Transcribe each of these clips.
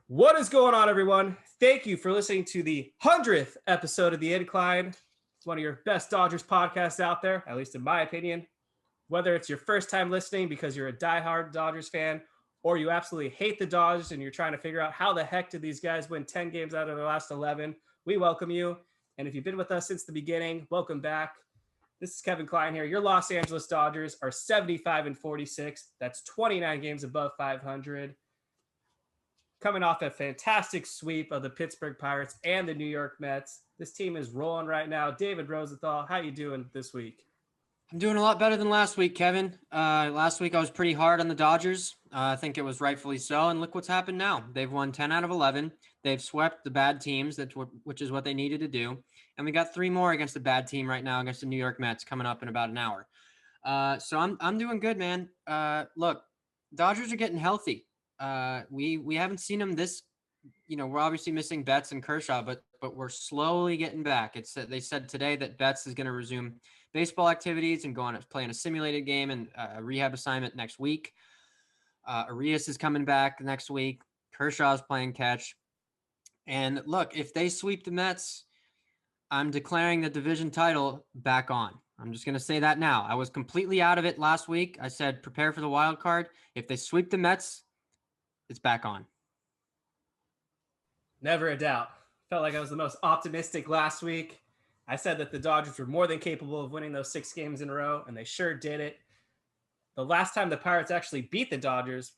What is going on, everyone? Thank you for listening to the 100th episode of The Incline. It's one of your best Dodgers podcasts out there, at least in my opinion. Whether it's your first time listening because you're a diehard Dodgers fan, or you absolutely hate the Dodgers and you're trying to figure out how the heck did these guys win 10 games out of their last 11, we welcome you. And if you've been with us since the beginning, welcome back. This is Kevin Klein here. Your Los Angeles Dodgers are 75-46. That's 29 games above 500. Coming off a fantastic sweep of the Pittsburgh Pirates and the New York Mets. This team is rolling right now. David Rosenthal, how you doing this week? I'm doing a lot better than last week, Kevin. Last week I was pretty hard on the Dodgers. I think it was rightfully so, and look what's happened now. They've won 10 out of 11. They've swept the bad teams, which is what they needed to do. And we got 3 more against the bad team right now against the New York Mets coming up in about an hour. So I'm doing good, man. Look, Dodgers are getting healthy. We haven't seen them this, we're obviously missing Betts and Kershaw, but we're slowly getting back. They said today that Betts is going to resume baseball activities and go on play in a simulated game and a rehab assignment next week. Arias is coming back next week. Kershaw's playing catch. And look, if they sweep the Mets, I'm declaring the division title back on. I'm just going to say that now. I was completely out of it last week. I said, prepare for the wild card. If they sweep the Mets, it's back on. Never a doubt. Felt like I was the most optimistic last week. I said that the Dodgers were more than capable of winning those 6 games in a row, and they sure did it. The last time the Pirates actually beat the Dodgers,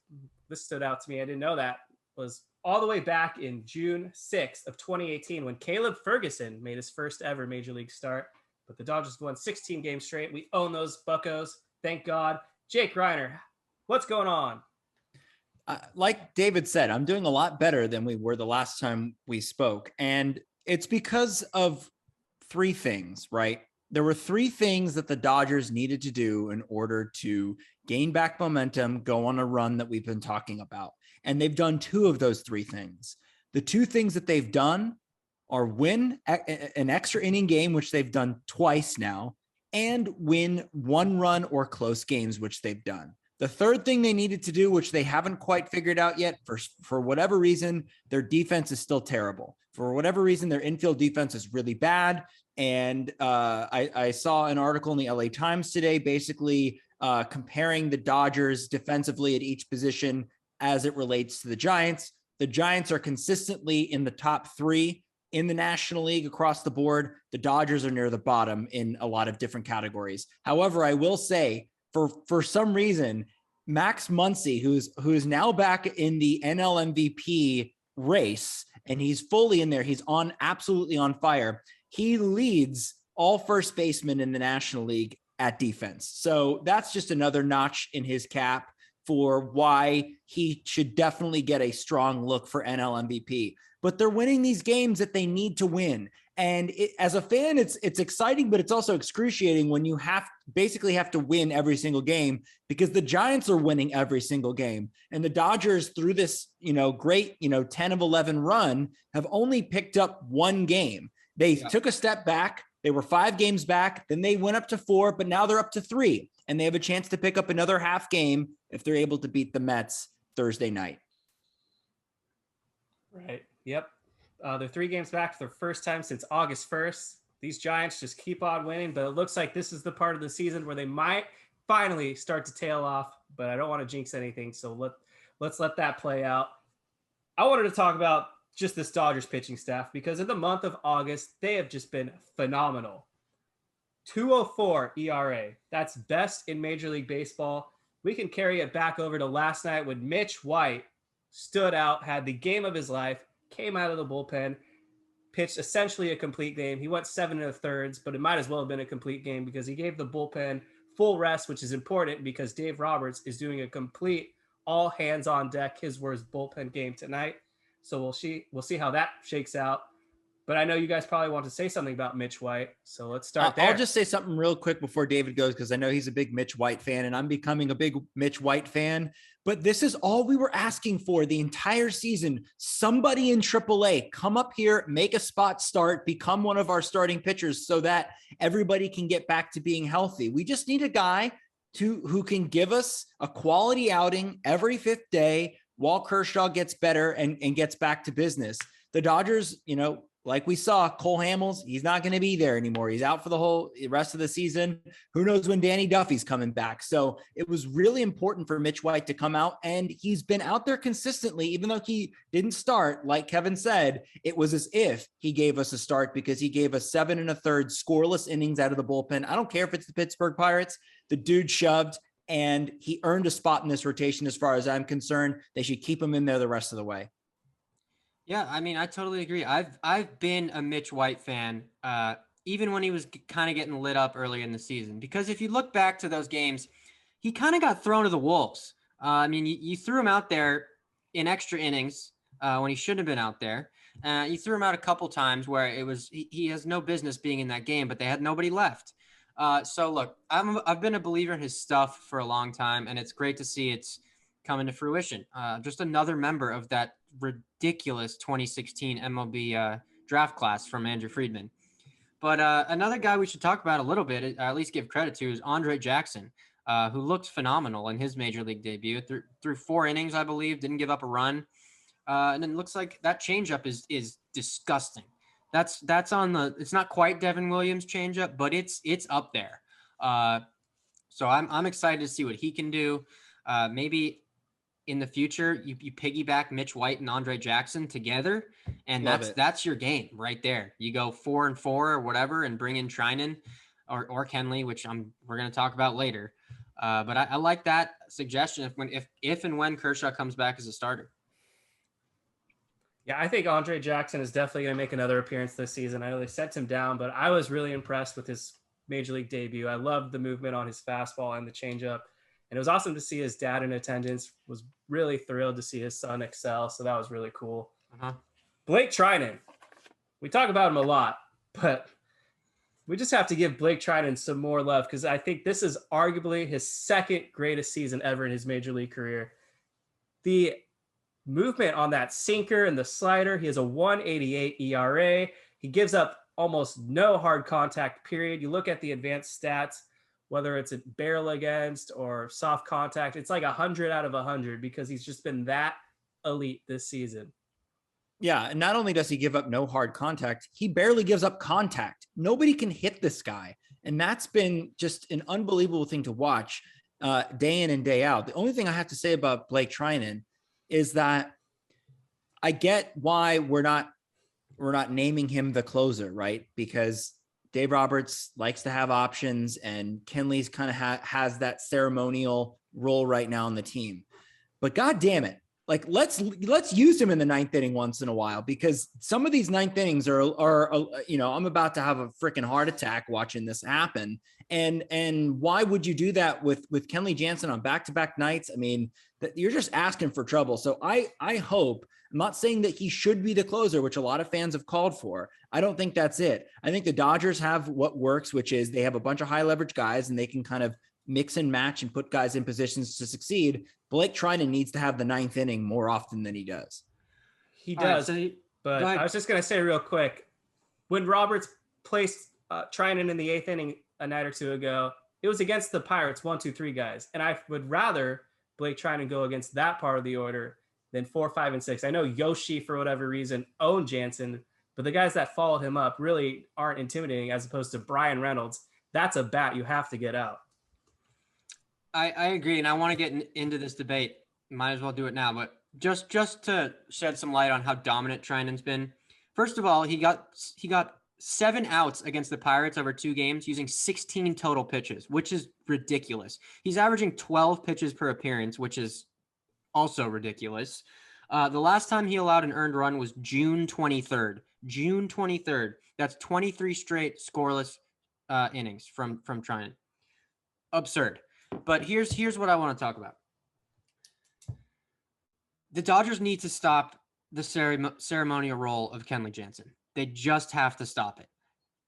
this stood out to me, I didn't know that, was all the way back in June 6th of 2018 when Caleb Ferguson made his first ever Major League start. But the Dodgers won 16 games straight. We own those buccos. Thank God. Jake Reiner, what's going on? Like David said, I'm doing a lot better than we were the last time we spoke. And it's because of 3 things, right? There were 3 things that the Dodgers needed to do in order to gain back momentum, go on a run that we've been talking about. And they've done 2 of those 3 things. The 2 things that they've done are win an extra inning game, which they've done twice now, and win 1 run or close games, which they've done. The 3rd thing they needed to do, which they haven't quite figured out yet, for whatever reason, their defense is still terrible. For whatever reason, their infield defense is really bad. And I saw an article in the LA Times today, basically comparing the Dodgers defensively at each position as it relates to the Giants. The Giants are consistently in the top 3 in the National League across the board. The Dodgers are near the bottom in a lot of different categories. However, I will say, for some reason, Max Muncy, who's now back in the NL MVP race, and he's fully in there. He's absolutely on fire. He leads all first basemen in the National League at defense. So that's just another notch in his cap for why he should definitely get a strong look for NL MVP. But they're winning these games that they need to win. And as a fan, it's exciting, but it's also excruciating when you basically have to win every single game, because the Giants are winning every single game. And the Dodgers, through this, great, 10 of 11 run, have only picked up 1 game. They took a step back. They were 5 games back. Then they went up to 4, but now they're up to 3. And they have a chance to pick up another half game if they're able to beat the Mets Thursday night. Right. Yep. They're 3 games back for the first time since August 1st. These Giants just keep on winning, but it looks like this is the part of the season where they might finally start to tail off, but I don't want to jinx anything, so let's let that play out. I wanted to talk about just this Dodgers pitching staff, because in the month of August, they have just been phenomenal. 2.04 ERA. That's best in Major League Baseball. We can carry it back over to last night when Mitch White stood out, had the game of his life, came out of the bullpen, pitched essentially a complete game. He went 7 1/3, but it might as well have been a complete game because he gave the bullpen full rest, which is important because Dave Roberts is doing a complete all hands on deck, his words, bullpen game tonight. So we'll see how that shakes out. But I know you guys probably want to say something about Mitch White, so let's start there. I'll just say something real quick before David goes, because I know he's a big Mitch White fan, and I'm becoming a big Mitch White fan. But this is all we were asking for the entire season. Somebody in AAA, come up here, make a spot start, become one of our starting pitchers so that everybody can get back to being healthy. We just need a guy who can give us a quality outing every 5th day, while Kershaw gets better and gets back to business. The Dodgers, like we saw, Cole Hamels, he's not going to be there anymore. He's out for the whole rest of the season. Who knows when Danny Duffy's coming back? So it was really important for Mitch White to come out, and he's been out there consistently, even though he didn't start. Like Kevin said, it was as if he gave us a start because he gave us 7 1/3 scoreless innings out of the bullpen. I don't care if it's the Pittsburgh Pirates. The dude shoved, and he earned a spot in this rotation. As far as I'm concerned, they should keep him in there the rest of the way. Yeah, I mean, I totally agree. I've been a Mitch White fan, even when he was kind of getting lit up early in the season. Because if you look back to those games, he kind of got thrown to the wolves. I mean, you threw him out there in extra innings when he shouldn't have been out there. You threw him out a couple times where it was he has no business being in that game, but they had nobody left. So look, I've been a believer in his stuff for a long time, and it's great to see it's coming to fruition. Just another member of that ridiculous 2016 MLB draft class from Andrew Friedman. But another guy we should talk about a little bit, or at least give credit to, is Andre Jackson, who looked phenomenal in his major league debut. Through 4 innings, I believe, didn't give up a run. And it looks like that changeup is disgusting. That's on the. It's not quite Devin Williams' changeup, but it's up there. So I'm excited to see what he can do. Maybe in the future, you piggyback Mitch White and Andre Jackson together, and that's your game right there. You go 4 and 4 or whatever, and bring in Treinen or Kenley, which we're going to talk about later. But I like that suggestion if and when Kershaw comes back as a starter. Yeah, I think Andre Jackson is definitely going to make another appearance this season. I know they sent him down, but I was really impressed with his major league debut. I loved the movement on his fastball and the changeup. And it was awesome to see his dad in attendance. Was really thrilled to see his son excel. So that was really cool. Blake Treinen. We talk about him a lot, but we just have to give Blake Treinen some more love because I think this is arguably his second greatest season ever in his major league career. The movement on that sinker and the slider, he has a 1.88 ERA. He gives up almost no hard contact, period. You look at the advanced stats, whether it's a barrel against or soft contact, it's like 100 out of 100 because he's just been that elite this season. Yeah, and not only does he give up no hard contact, he barely gives up contact. Nobody can hit this guy. And that's been just an unbelievable thing to watch day in and day out. The only thing I have to say about Blake Treinen is that I get why we're not naming him the closer, right? Because Dave Roberts likes to have options, and Kenley's kind of has that ceremonial role right now on the team. But God damn it, like let's use him in the 9th inning once in a while, because some of these 9th innings are I'm about to have a freaking heart attack watching this happen. And why would you do that with Kenley Jansen on back-to-back nights? I mean, that you're just asking for trouble. So I hope, I'm not saying that he should be the closer, which a lot of fans have called for. I don't think that's it. I think the Dodgers have what works, which is they have a bunch of high leverage guys and they can kind of mix and match and put guys in positions to succeed. Blake Treinen needs to have the 9th inning more often than he does. He does. But I was just going to say real quick, when Roberts placed Treinen in the 8th inning a night or two ago, it was against the Pirates 1, 2, 3 guys. And I would rather Blake Treinen go against that part of the order than 4, 5, and 6. I know Yoshi, for whatever reason, owned Jansen, but the guys that followed him up really aren't intimidating as opposed to Brian Reynolds. That's a bat you have to get out. I agree, and I want to get into this debate. Might as well do it now, but just to shed some light on how dominant Treinen's been. First of all, he got 7 outs against the Pirates over 2 games using 16 total pitches, which is ridiculous. He's averaging 12 pitches per appearance, which is also ridiculous. The last time he allowed an earned run was June 23rd. June 23rd. That's 23 straight scoreless innings from Treinen. Absurd. But here's what I want to talk about. The Dodgers need to stop the ceremonial role of Kenley Jansen. They just have to stop it.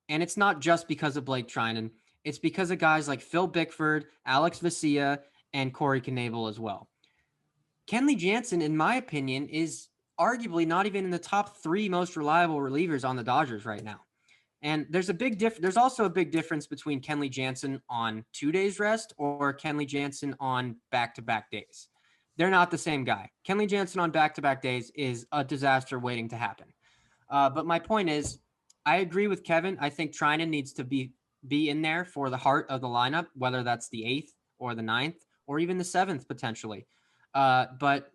And it's not just because of Blake Treinen. It's because of guys like Phil Bickford, Alex Vesia, and Corey Knebel as well. Kenley Jansen, in my opinion, is arguably not even in the top 3 most reliable relievers on the Dodgers right now. And there's also a big difference between Kenley Jansen on 2 days rest or Kenley Jansen on back-to-back days. they're not the same guy. Kenley Jansen on back-to-back days is a disaster waiting to happen. But my point is, I agree with Kevin. I think Trinan needs to be in there for the heart of the lineup, whether that's the 8th or the 9th or even the 7th potentially. But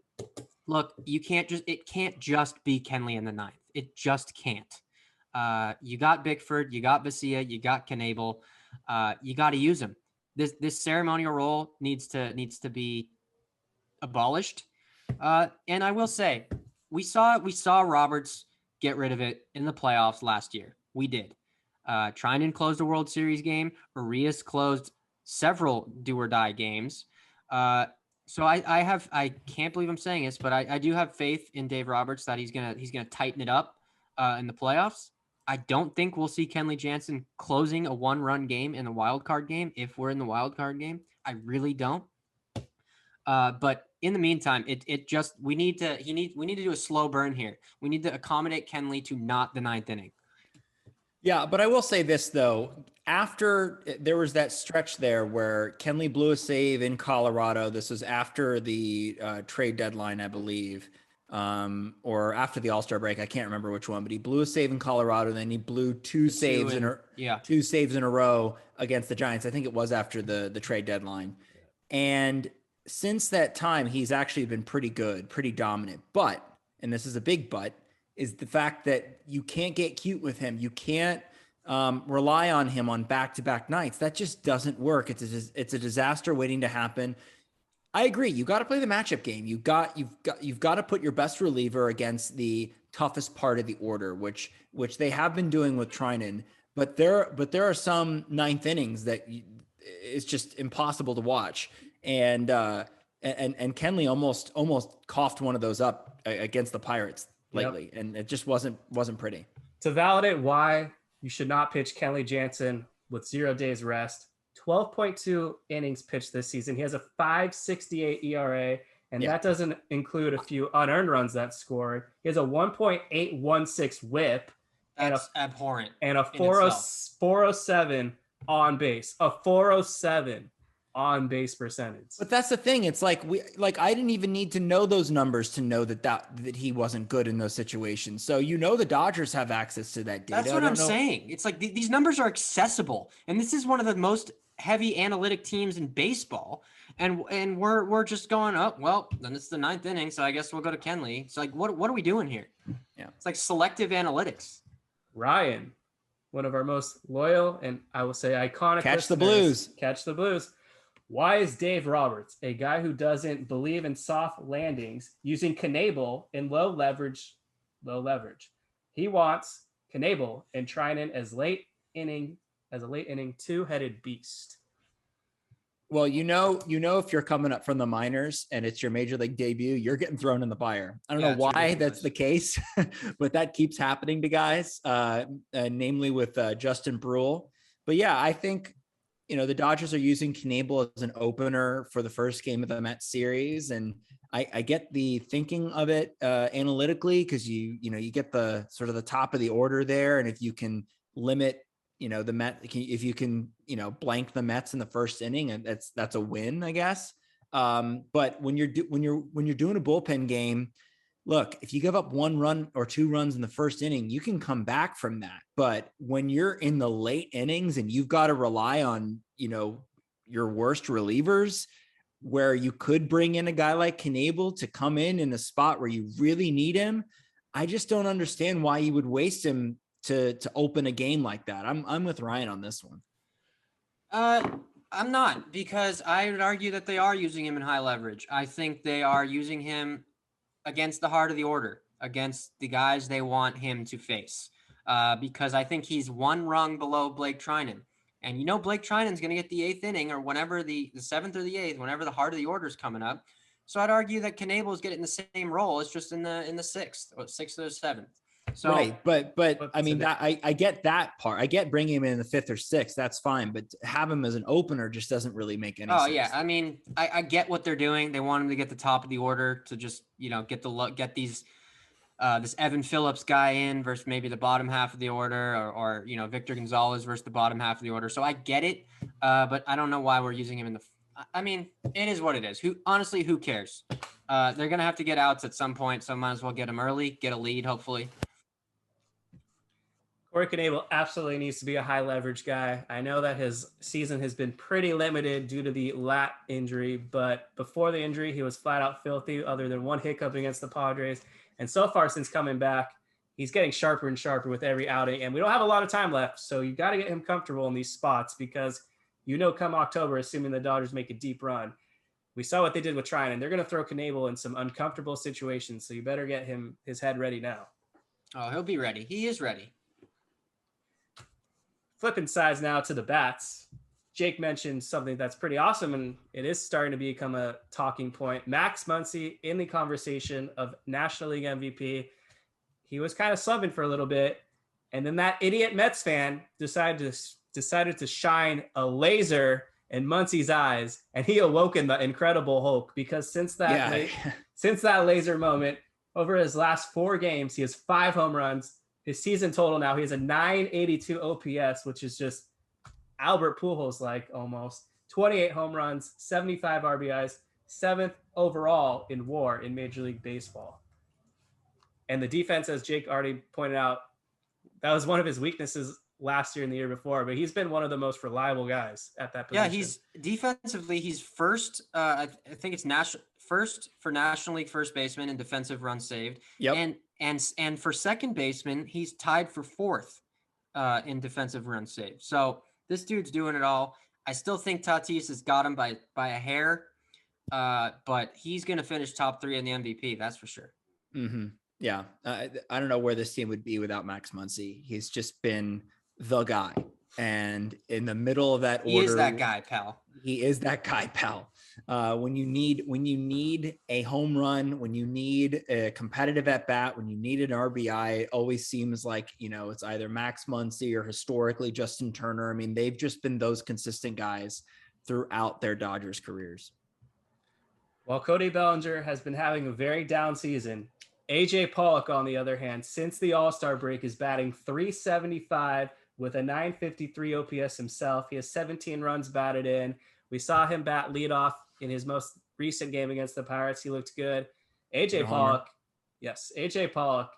look, it can't just be Kenley in the 9th. It just can't. You got Bickford, you got Vesia, you got Knebel. You got to use him. This ceremonial role needs to be abolished. And I will say, we saw Roberts get rid of it in the playoffs last year. We did. Trinan closed a World Series game. Arias closed several do or die games. So I can't believe I'm saying this, but I do have faith in Dave Roberts that he's gonna tighten it up in the playoffs. I don't think we'll see Kenley Jansen closing a 1-run game in the wild card game if we're in the wild card game. I really don't. But in the meantime, we need to do a slow burn here. We need to accommodate Kenley to not the 9th inning. Yeah, but I will say this though, after there was that stretch there where Kenley blew a save in Colorado. This was after the trade deadline, I believe. Or after the All-Star break, I can't remember which one, but he blew a save in Colorado, and then he blew two saves in a row against the Giants. I think it was after the trade deadline. And since that time, he's actually been pretty good, pretty dominant. But, and this is a big but, is the fact that you can't get cute with him. You can't rely on him on back-to-back nights. That just doesn't work. It's a disaster waiting to happen. I agree. You got to play the matchup game. You've got to put your best reliever against the toughest part of the order, which they have been doing with Trinan. But there are some 9th innings that it's just impossible to watch. And Kenley almost coughed one of those up against the Pirates lately, and it just wasn't pretty. To validate why you should not pitch Kenley Jansen with 0 days rest. 12.2 innings pitched this season. He has a 5.68 ERA, and that doesn't include a few unearned runs that scored. He has a 1.816 WHIP. That's abhorrent. And a 407 on base. A 407 on base percentage. But that's the thing. It's like I didn't even need to know those numbers to know that he wasn't good in those situations. So the Dodgers have access to that data. That's what I'm saying. It's like these numbers are accessible, and this is one of the most heavy analytic teams in baseball, and we're just going, oh well, then it's the 9th inning, so I guess we'll go to Kenley. It's like what are we doing here? Yeah, it's like selective analytics. Ryan, one of our most loyal and I will say iconic Catch the Blues. Why is Dave Roberts, a guy who doesn't believe in soft landings, using Knebel in low leverage? He wants Knebel and Trinan as a late inning 2-headed beast. Well, if you're coming up from the minors and it's your major league debut, you're getting thrown in the fire. I don't know why that's the case, but that keeps happening to guys, namely with Justin Brule. But yeah, I think, the Dodgers are using Knebel as an opener for the first game of the Mets series. And I get the thinking of it analytically, because you get the sort of the top of the order there. And if you can limit, the Mets, if you can, blank the Mets in the first inning, and that's a win, I guess. But when you're doing a bullpen game, look, if you give up 1 run or 2 runs in the first inning, you can come back from that. But when you're in the late innings and you've got to rely on, your worst relievers, where you could bring in a guy like Knebel to come in a spot where you really need him, I just don't understand why you would waste him to open a game like that. I'm with Ryan on this one. I'm not, because I would argue that they are using him in high leverage. I think they are using him against the heart of the order, against the guys they want him to face. Because I think he's 1 rung below Blake Trinan. And Blake Trinan's going to get the 8th inning, or whenever the 7th or the 8th, whenever the heart of the order is coming up. So I'd argue that Knebel is getting the same role. It's just in the 6th or 7th. So, right, but I mean, I get that part. I get bringing him in the 5th or 6th. That's fine, but have him as an opener just doesn't really make any sense. Oh yeah, I mean, I get what they're doing. They want him to get the top of the order to just get these this Evan Phillips guy in versus maybe the bottom half of the order, or Victor Gonzalez versus the bottom half of the order. So I get it, but I don't know why we're using him in the. I mean, it is what it is. Who cares? They're going to have to get outs at some point, so might as well get them early, get a lead, hopefully. Corey Knebel absolutely needs to be a high leverage guy. I know that his season has been pretty limited due to the lat injury, but before the injury, he was flat out filthy other than one hiccup against the Padres. And so far since coming back, he's getting sharper and sharper with every outing. And we don't have a lot of time left, so you got to get him comfortable in these spots because come October, assuming the Dodgers make a deep run, we saw what they did with Trinan. They're going to throw Knebel in some uncomfortable situations, so you better get his head ready now. Oh, he'll be ready. He is ready. Flipping sides now to the bats. Jake mentioned something that's pretty awesome, and it is starting to become a talking point. Max Muncy in the conversation of National League MVP. He was kind of subbing for a little bit, and then that idiot Mets fan decided to shine a laser in Muncy's eyes, and he awoke in the Incredible Hulk because since that laser moment, over his last 4 games, he has 5 home runs. His season total now, he has a 982 OPS, which is just Albert Pujols-like almost. 28 home runs, 75 RBIs, 7th overall in WAR in Major League Baseball. And the defense, as Jake already pointed out, that was one of his weaknesses last year and the year before, but he's been one of the most reliable guys at that position. Yeah, he's defensively, he's first. I think it's first for National League first baseman in defensive runs saved. Yep. And for second baseman, he's tied for 4th in defensive runs saved. So this dude's doing it all. I still think Tatis has got him by a hair, but he's going to finish top 3 in the MVP. That's for sure. Mm-hmm. Yeah. I don't know where this team would be without Max Muncy. He's just been the guy. And in the middle of that order, he is that guy, pal. He is that guy, pal. When you need a home run, when you need a competitive at bat, when you need an RBI, it always seems like, it's either Max Muncy or historically Justin Turner. I mean, they've just been those consistent guys throughout their Dodgers careers. While Cody Bellinger has been having a very down season, AJ Pollock, on the other hand, since the All-Star break, is batting .375 with a 953 OPS himself. He has 17 runs batted in. We saw him bat leadoff in his most recent game against the Pirates. He looked good. AJ Pollock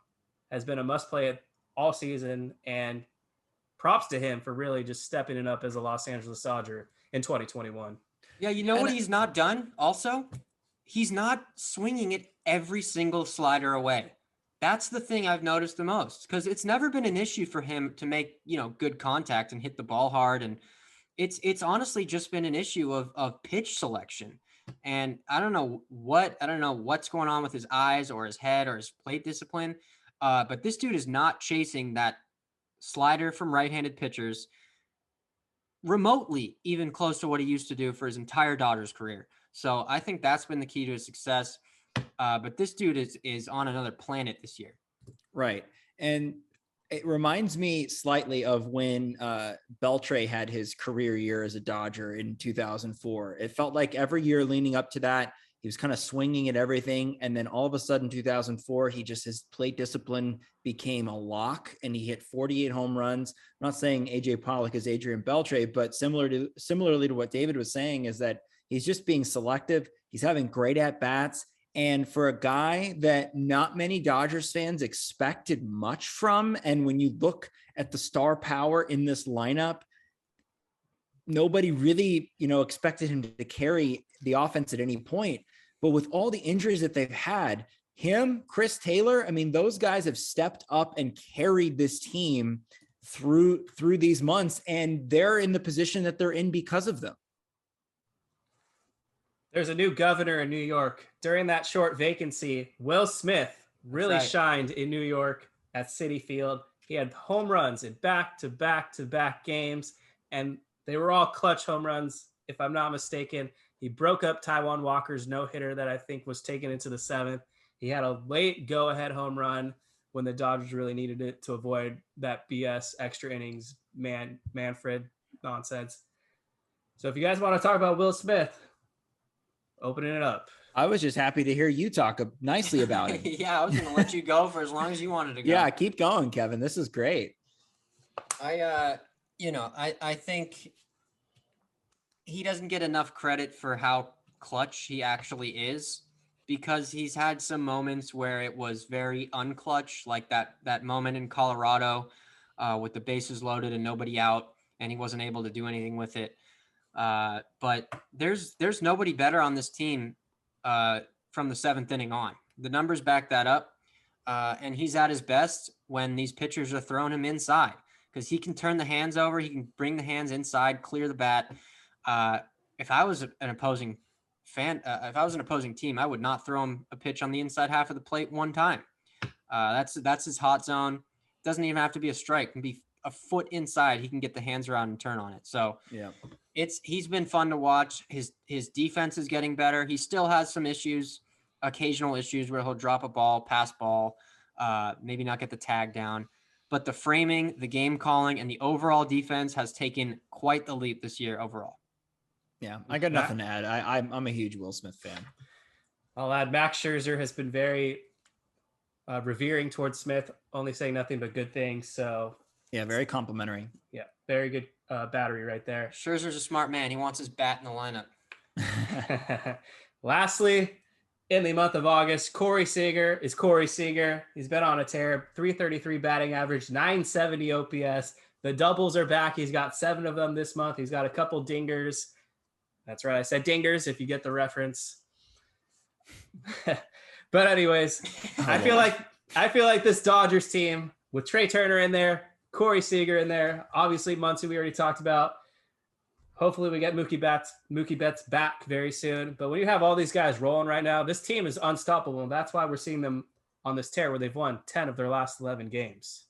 has been a must-play all season, and props to him for really just stepping it up as a Los Angeles Dodger in 2021. Yeah, you know what he's not done also? He's not swinging it every single slider away. That's the thing I've noticed the most, because it's never been an issue for him to make, good contact and hit the ball hard. And it's honestly just been an issue of pitch selection. And I don't know what's going on with his eyes or his head or his plate discipline. But this dude is not chasing that slider from right-handed pitchers remotely even close to what he used to do for his entire Dodgers career. So I think that's been the key to his success. But this dude is on another planet this year. Right. And it reminds me slightly of when Beltre had his career year as a Dodger in 2004. It felt like every year leading up to that, he was kind of swinging at everything. And then all of a sudden, 2004, his plate discipline became a lock and he hit 48 home runs. I'm not saying AJ Pollock is Adrian Beltre, but similarly to what David was saying is that he's just being selective. He's having great at-bats. And for a guy that not many Dodgers fans expected much from, and when you look at the star power in this lineup, nobody really, expected him to carry the offense at any point. But with all the injuries that they've had, him, Chris Taylor, I mean, those guys have stepped up and carried this team through these months, and they're in the position that they're in because of them. There's a new governor in New York. During that short vacancy, Will Smith really shined in New York at Citi Field. He had home runs in back-to-back-to-back games, and they were all clutch home runs, if I'm not mistaken. He broke up Taijuan Walker's no-hitter that I think was taken into the 7th. He had a late go-ahead home run when the Dodgers really needed it to avoid that BS extra innings Manfred nonsense. So if you guys want to talk about Will Smith, opening it up. I was just happy to hear you talk nicely about him. Yeah, I was going to let you go for as long as you wanted to go. Yeah, keep going, Kevin. This is great. I think he doesn't get enough credit for how clutch he actually is, because he's had some moments where it was very unclutch, like that moment in Colorado with the bases loaded and nobody out, and he wasn't able to do anything with it. But there's nobody better on this team from the 7th inning on. The numbers back that up. And he's at his best when these pitchers are throwing him inside, because he can turn the hands over. He can bring the hands inside, clear the bat. If I was an opposing team, I would not throw him a pitch on the inside half of the plate one time. That's his hot zone. Doesn't even have to be a strike. It can be a foot inside. He can get the hands around and turn on it. So yeah, he's been fun to watch. His defense is getting better. He still has some issues, occasional issues where he'll drop a ball, pass ball, maybe not get the tag down. But the framing, the game calling, and the overall defense has taken quite the leap this year overall. Yeah, I got nothing to add. I'm a huge Will Smith fan. I'll add Max Scherzer has been very revering towards Smith, only saying nothing but good things. So yeah, very complimentary. Yeah, very good battery right there. Scherzer's a smart man. He wants his bat in the lineup. Lastly, in the month of August, Corey Seager is Corey Seager. He's been on a tear, 333 batting average, 970 OPS. The doubles are back. He's got 7 of them this month. He's got a couple dingers. That's right. I said dingers if you get the reference. But anyways, I feel like this Dodgers team with Trey Turner in there, Corey Seager in there, obviously Muncy we already talked about. Hopefully we get Mookie Betts back very soon. But when you have all these guys rolling right now, this team is unstoppable. And that's why we're seeing them on this tear where they've won 10 of their last 11 games.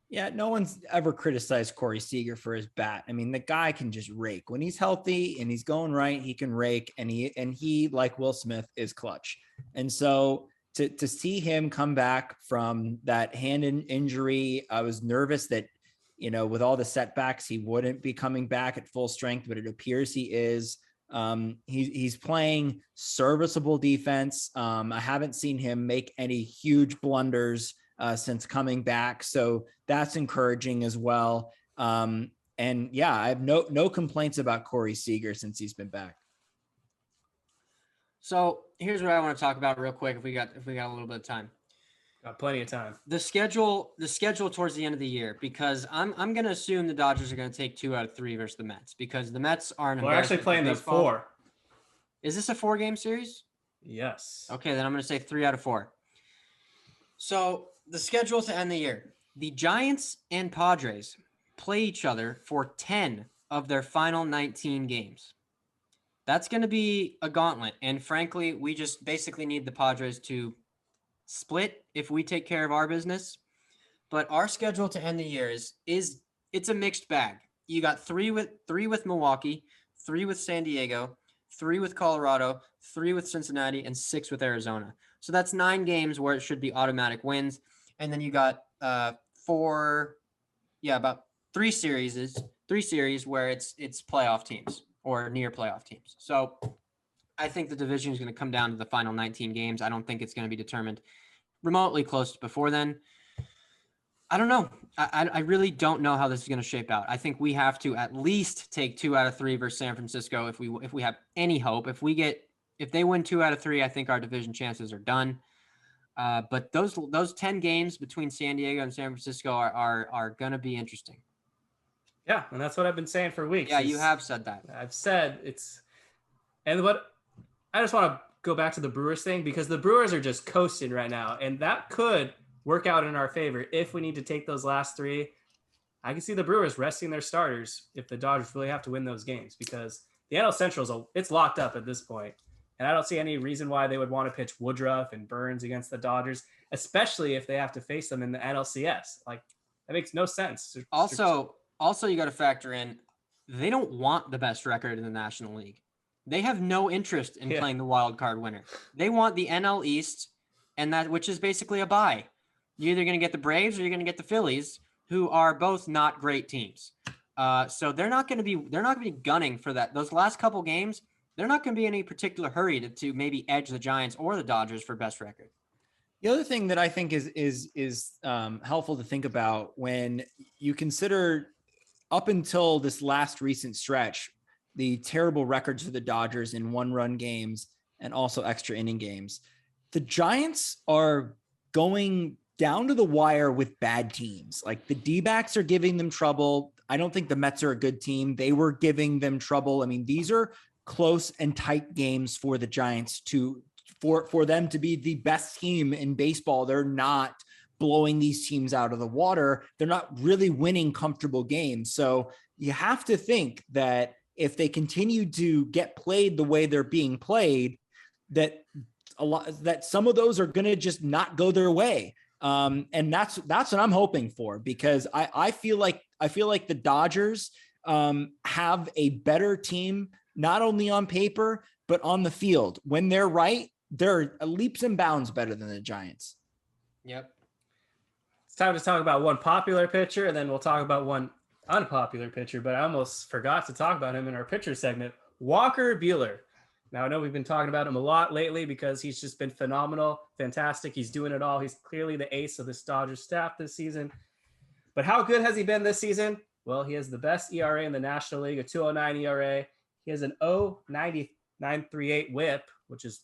Yeah, no one's ever criticized Corey Seager for his bat. I mean, the guy can just rake. When he's healthy and he's going right, he can rake. And he like Will Smith, is clutch. And so to see him come back from that hand injury, I was nervous that, with all the setbacks, he wouldn't be coming back at full strength, but it appears he is. He's playing serviceable defense. I haven't seen him make any huge blunders since coming back. So that's encouraging as well. And yeah, I have no complaints about Corey Seager since he's been back. So here's what I want to talk about real quick. If we got a little bit of time. Got plenty of time. The schedule towards the end of the year, because I'm going to assume the Dodgers are going to take 2 out of 3 versus the Mets, because the Mets are We're actually playing the 4. Is this a 4-game series? Yes. Okay, then I'm going to say 3 out of 4. So the schedule to end the year, the Giants and Padres play each other for 10 of their final 19 games. That's going to be a gauntlet. And frankly, we just basically need the Padres to split if we take care of our business. But our schedule to end the year is it's a mixed bag. You got 3 with Milwaukee, 3 with San Diego, 3 with Colorado, 3 with Cincinnati, and 6 with Arizona. So that's 9 games where it should be automatic wins. And then you got about 3 series where it's playoff teams or near playoff teams. So I think the division is going to come down to the final 19 games. I don't think it's going to be determined remotely close before then. I don't know. I really don't know how this is going to shape out. I think we have to at least take 2 out of 3 versus San Francisco if we have any hope. If they win 2 out of 3, I think our division chances are done. But those 10 games between San Diego and San Francisco are going to be interesting. Yeah, and that's what I've been saying for weeks. Yeah, you have said that. I've said it's – and what I just want to go back to the Brewers thing, because the Brewers are just coasting right now, and that could work out in our favor if we need to take those last 3. I can see the Brewers resting their starters if the Dodgers really have to win those games, because the NL Central it's locked up at this point. And I don't see any reason why they would want to pitch Woodruff and Burns against the Dodgers, especially if they have to face them in the NLCS. Like, that makes no sense. Also, you got to factor in, they don't want the best record in the National League. They have no interest in playing the wild card winner. They want the NL East, and which is basically a bye. You're either going to get the Braves or you're going to get the Phillies, who are both not great teams. So they're not going to be gunning for that. Those last couple games, they're not going to be in any particular hurry to maybe edge the Giants or the Dodgers for best record. The other thing that I think is helpful to think about when you consider up until this last recent stretch, the terrible records for the Dodgers in 1-run games and also extra inning games. The Giants are going down to the wire with bad teams. Like the D-backs are giving them trouble. I don't think the Mets are a good team. They were giving them trouble. I mean, these are close and tight games for the Giants for them to be the best team in baseball. They're not blowing these teams out of the water. They're not really winning comfortable games. So you have to think that if they continue to get played the way they're being played, that some of those are going to just not go their way. And that's what I'm hoping for, because I feel like the Dodgers have a better team, not only on paper, but on the field. When they're right, they're leaps and bounds better than the Giants. Yep. It's time to talk about one popular pitcher, and then we'll talk about one unpopular pitcher, but I almost forgot to talk about him in our pitcher segment, Walker Buehler. Now, I know we've been talking about him a lot lately because he's just been phenomenal, fantastic. He's doing it all. He's clearly the ace of this Dodgers staff this season. But how good has he been this season? Well, he has the best ERA in the National League, a 2.09 ERA. He has an 0.9938 WHIP, which is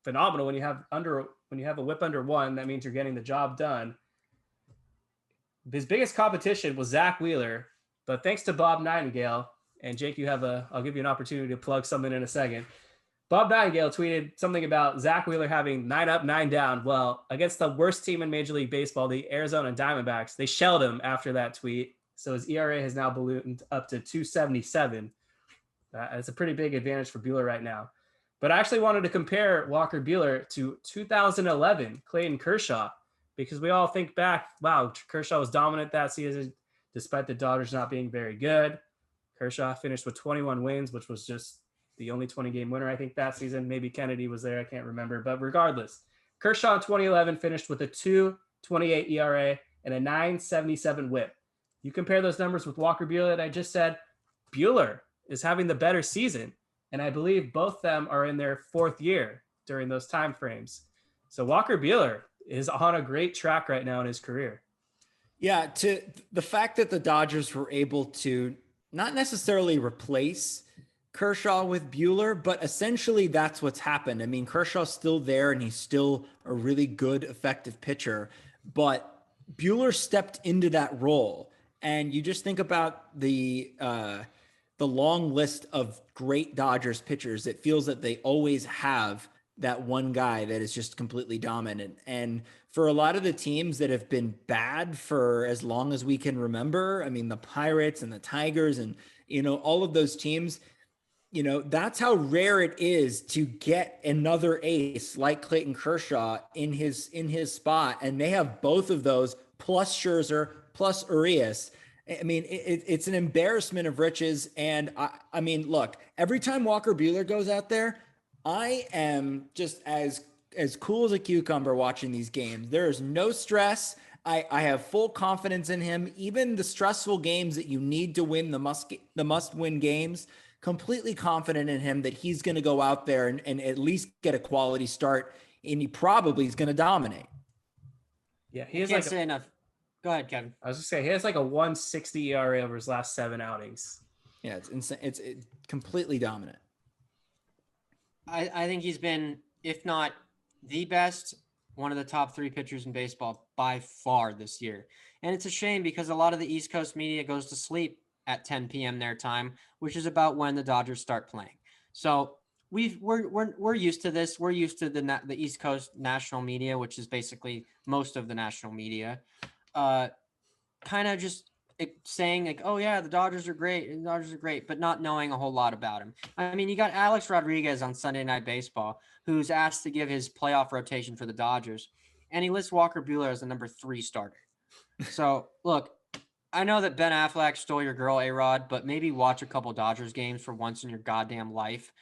phenomenal. When you have a WHIP under 1, that means you're getting the job done. His biggest competition was Zach Wheeler, but thanks to Bob Nightingale, and Jake, I'll give you an opportunity to plug something in a second. Bob Nightingale tweeted something about Zach Wheeler having 9 up, 9 down. Well, against the worst team in Major League Baseball, the Arizona Diamondbacks, they shelled him after that tweet. So his ERA has now ballooned up to 2.77. That's a pretty big advantage for Buehler right now. But I actually wanted to compare Walker Buehler to 2011 Clayton Kershaw, because we all think back, wow, Kershaw was dominant that season, despite the Dodgers not being very good. Kershaw finished with 21 wins, which was just the only 20-game winner, I think, that season. Maybe Kennedy was there. I can't remember. But regardless, Kershaw in 2011 finished with a 2.28 ERA and a 9.77 WHIP. You compare those numbers with Walker Buehler that I just said, Buehler is having the better season. And I believe both them are in their 4th year during those time frames. So Walker Buehler is on a great track right now in his career. Yeah, to the fact that the Dodgers were able to not necessarily replace Kershaw with Buehler, but essentially that's what's happened. I mean, Kershaw's still there and he's still a really good, effective pitcher, but Buehler stepped into that role. And you just think about the long list of great Dodgers pitchers. It feels that they always have that one guy that is just completely dominant. And for a lot of the teams that have been bad for as long as we can remember, I mean, the Pirates and the Tigers and, all of those teams, that's how rare it is to get another ace like Clayton Kershaw in his spot. And they have both of those plus Scherzer, plus Urias. I mean, it's an embarrassment of riches. And I mean, look, every time Walker Buehler goes out there, I am just as cool as a cucumber watching these games. There is no stress. I have full confidence in him. Even the stressful games that you need to win the must-win games, completely confident in him that he's going to go out there and at least get a quality start, and he probably is going to dominate. Yeah, he is. Can't say enough. Go ahead, Kevin. I was just saying, he has like a 1.60 ERA over his last 7 outings. Yeah, it's insane. It's completely dominant. I think he's been, if not the best, one of the top 3 pitchers in baseball by far this year. And it's a shame because a lot of the East Coast media goes to sleep at 10 p.m. their time, which is about when the Dodgers start playing. So we're used to this. We're used to the East Coast national media, which is basically most of the national media, kind of just saying like, oh yeah, the Dodgers are great, but not knowing a whole lot about him. I mean, you got Alex Rodriguez on Sunday Night Baseball, who's asked to give his playoff rotation for the Dodgers, and he lists Walker Buehler as the number 3 starter. So look, I know that Ben Affleck stole your girl, A-Rod, but maybe watch a couple Dodgers games for once in your goddamn life.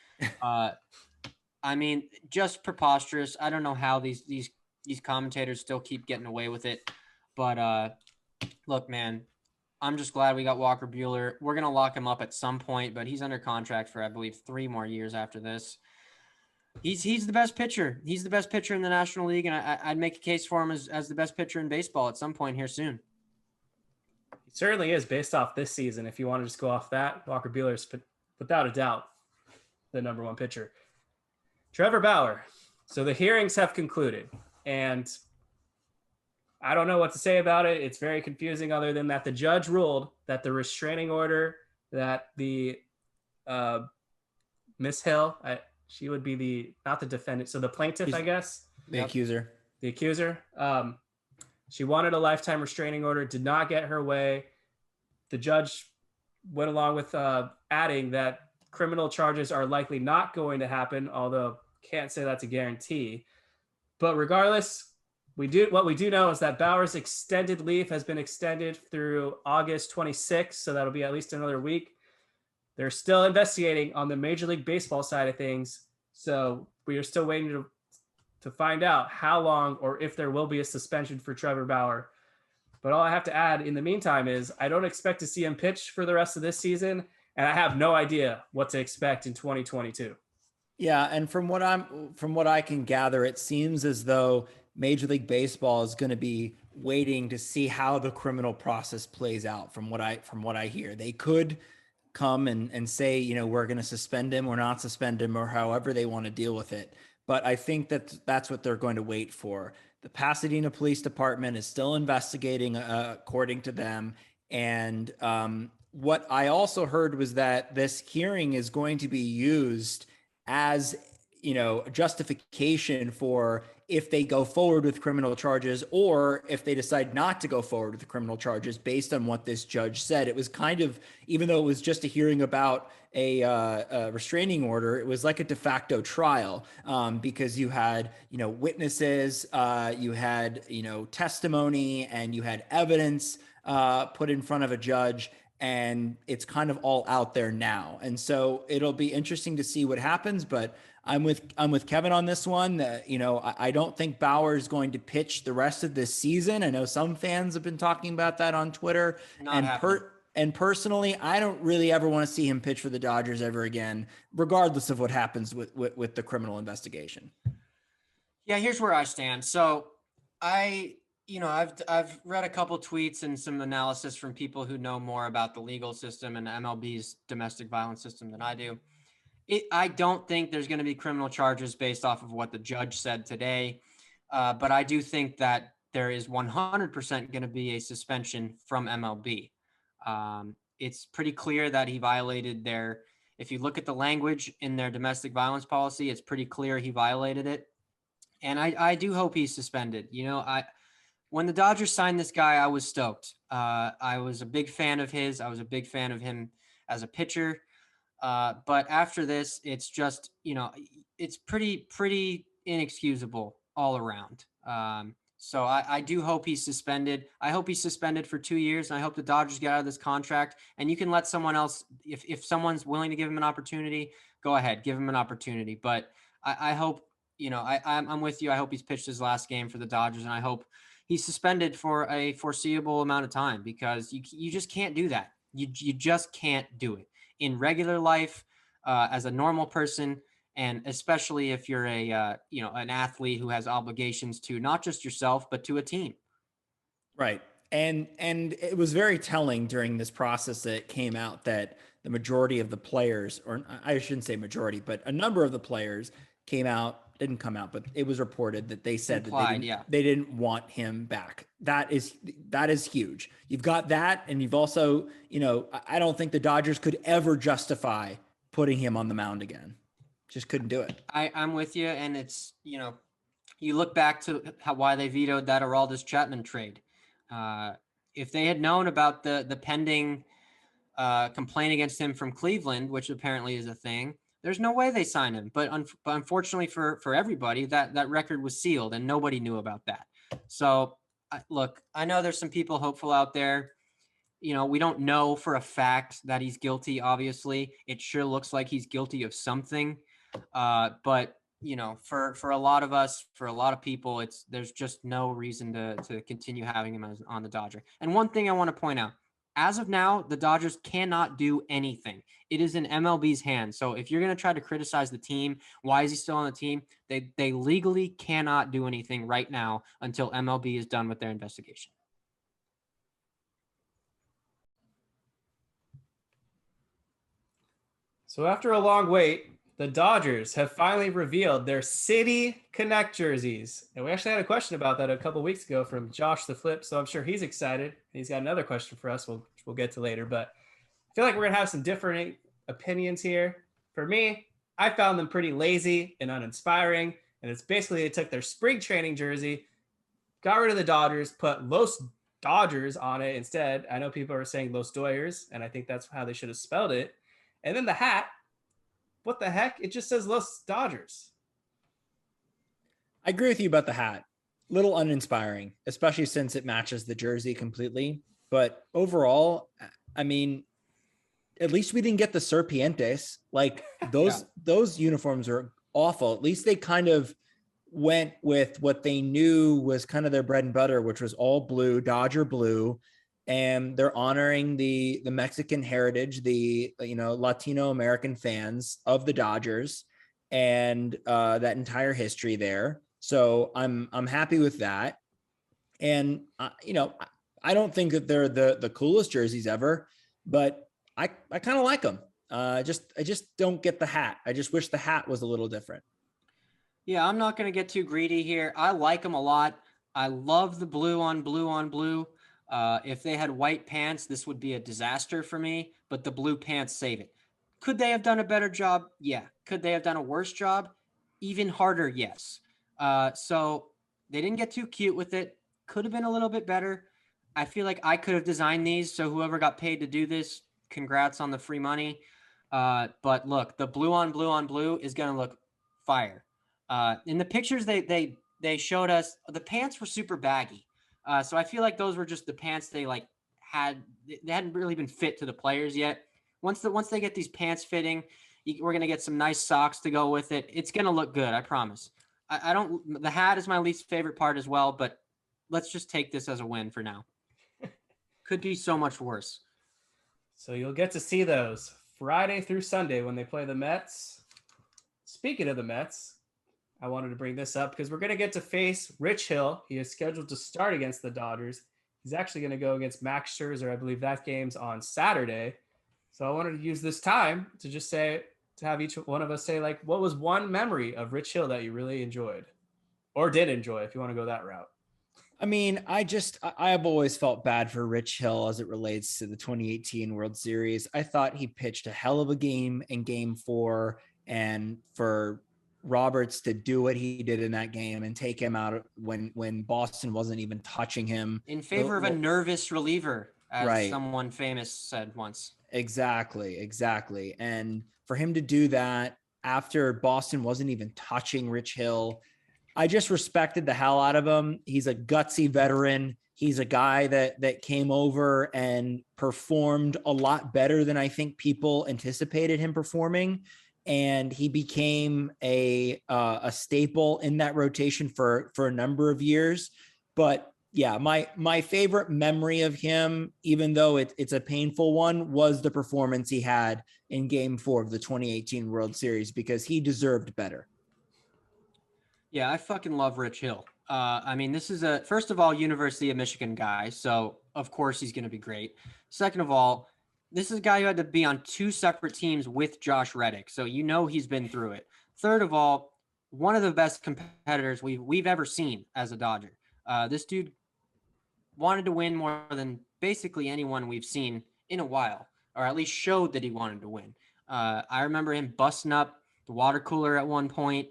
I mean, just preposterous. I don't know how these commentators still keep getting away with it, but look, man, I'm just glad we got Walker Buehler. We're going to lock him up at some point, but he's under contract for, I believe, 3 more years after this. He's the best pitcher. He's the best pitcher in the National League, and I'd make a case for him as the best pitcher in baseball at some point here soon. He certainly is, based off this season. If you want to just go off that, Walker Buehler's without a doubt, the number one pitcher. Trevor Bauer. So the hearings have concluded, and I don't know what to say about it. It's very confusing, other than that the judge ruled that the restraining order that the Miss Hill, she would be not the defendant, so the plaintiff, I guess. The accuser. The accuser. She wanted a lifetime restraining order, did not get her way. The judge went along with adding that criminal charges are likely not going to happen, although can't say that's a guarantee. But regardless, what we do know is that Bauer's extended leave has been extended through August 26th, so that'll be at least another week. They're still investigating on the Major League Baseball side of things, so we are still waiting to find out how long or if there will be a suspension for Trevor Bauer. But all I have to add in the meantime is I don't expect to see him pitch for the rest of this season, and I have no idea what to expect in 2022. Yeah, and from what I can gather, it seems as though Major League Baseball is going to be waiting to see how the criminal process plays out. From what I hear, they could come and say, you know, we're going to suspend him or not suspend him, or however they want to deal with it. But I think that's what they're going to wait for. The Pasadena Police Department is still investigating, according to them. And what I also heard was that this hearing is going to be used as, you know, justification for if they go forward with criminal charges or if they decide not to go forward with the criminal charges based on what this judge said. It was kind of, even though it was just a hearing about a restraining order, it was like a de facto trial, because you had, you know, witnesses, you had, you know, testimony, and you had evidence put in front of a judge. And it's kind of all out there now. And so it'll be interesting to see what happens, but I'm with Kevin on this one. You know, I don't think Bauer is going to pitch the rest of this season. I know some fans have been talking about that on Twitter. And personally, I don't really ever want to see him pitch for the Dodgers ever again, regardless of what happens with the criminal investigation. Yeah, here's where I stand. So I've read a couple tweets and some analysis from people who know more about the legal system and MLB's domestic violence system than I do. I don't think there's going to be criminal charges based off of what the judge said today. But I do think that there is 100% going to be a suspension from MLB. It's pretty clear that he violated if you look at the language in their domestic violence policy, it's pretty clear he violated it. And I do hope he's suspended. You know, when the Dodgers signed this guy, I was stoked. I was a big fan of his. I was a big fan of him as a pitcher. But after this, it's just, you know, it's pretty inexcusable all around. So I do hope he's suspended. I hope he's suspended for 2 years. And I hope the Dodgers get out of this contract, and you can let someone else, if someone's willing to give him an opportunity, go ahead, give him an opportunity. But I hope, you know, I'm with you. I hope he's pitched his last game for the Dodgers, and I hope he's suspended for a foreseeable amount of time, because you just can't do that. You just can't do it in regular life, as a normal person. And especially if you're an athlete who has obligations to not just yourself, but to a team. Right. And it was very telling during this process that it came out that the majority of the players, or I shouldn't say majority, but a number of the players didn't come out, but it was reported that they said they didn't want him back. That is huge. You've got that. And you've also, you know, I don't think the Dodgers could ever justify putting him on the mound again. Just couldn't do it. I'm with you. And it's, you know, you look back to why they vetoed that Aroldis Chapman trade. If they had known about the pending complaint against him from Cleveland, which apparently is a thing, there's no way they signed him. But unfortunately for everybody, that record was sealed and nobody knew about that. So look, I know there's some people hopeful out there. You know, we don't know for a fact that he's guilty. Obviously, it sure looks like he's guilty of something. But you know, for a lot of us, for a lot of people, there's just no reason to continue having him on the Dodger. And one thing I want to point out, as of now, the Dodgers cannot do anything. It is in MLB's hands. So if you're going to try to criticize the team, why is he still on the team? They legally cannot do anything right now until MLB is done with their investigation. So So after a long wait, the Dodgers have finally revealed their City Connect jerseys. And we actually had a question about that a couple weeks ago from Josh the Flip, so I'm sure he's excited. He's got another question for us we'll get to later, but I feel like we're going to have some different opinions here. For me, I found them pretty lazy and uninspiring, and it's basically they took their spring training jersey, got rid of the Dodgers, put Los Dodgers on it instead. I know people are saying Los Doyers, and I think that's how they should have spelled it. And then the hat, what the heck? It just says Los Dodgers. I agree with you about the hat. Little uninspiring, especially since it matches the jersey completely. But overall, I mean, at least we didn't get the Serpientes. Like those uniforms are awful. At least they kind of went with what they knew was kind of their bread and butter, which was all blue, Dodger blue. And they're honoring the Mexican heritage, the Latino American fans of the Dodgers and that entire history there. So I'm happy with that. And I don't think that they're the coolest jerseys ever, but I kind of like them. I just don't get the hat. I just wish the hat was a little different. Yeah, I'm not going to get too greedy here. I like them a lot. I love the blue on blue on blue. If they had white pants, this would be a disaster for me, but the blue pants save it. Could they have done a better job? Yeah. Could they have done a worse job? Even harder, yes. So they didn't get too cute with it. Could have been a little bit better. I feel like I could have designed these, so whoever got paid to do this, congrats on the free money. But look, the blue on blue is going to look fire. In the pictures they showed us, the pants were super baggy. So I feel like those were just the pants they hadn't really been fit to the players yet. Once they get these pants fitting, we're going to get some nice socks to go with it. It's going to look good. I promise. The hat is my least favorite part as well, but let's just take this as a win for now. Could be so much worse. So you'll get to see those Friday through Sunday when they play the Mets. Speaking of the Mets, I wanted to bring this up because we're going to get to face Rich Hill. He is scheduled to start against the Dodgers. He's actually going to go against Max Scherzer. I believe that game's on Saturday. So I wanted to use this time to have each one of us say, like, what was one memory of Rich Hill that you really enjoyed or did enjoy, if you want to go that route? I mean, I've always felt bad for Rich Hill as it relates to the 2018 World Series. I thought he pitched a hell of a game in Game 4, and for Roberts to do what he did in that game and take him out when Boston wasn't even touching him in favor of a nervous reliever, as someone famous said once. Exactly. And for him to do that after Boston wasn't even touching Rich Hill, I just respected the hell out of him. He's a gutsy veteran. He's a guy that came over and performed a lot better than I think people anticipated him performing. And he became a staple in that rotation for a number of years. But yeah, my favorite memory of him, even though it's a painful one, was the performance he had in Game 4 of the 2018 World Series, because he deserved better. Yeah, I fucking love Rich Hill. I mean, this is first of all, University of Michigan guy, so of course he's going to be great. Second of all, this is a guy who had to be on 2 separate teams with Josh Reddick, so he's been through it. Third of all, one of the best competitors we've ever seen as a Dodger. This dude wanted to win more than basically anyone we've seen in a while, or at least showed that he wanted to win. I remember him busting up the water cooler at one point.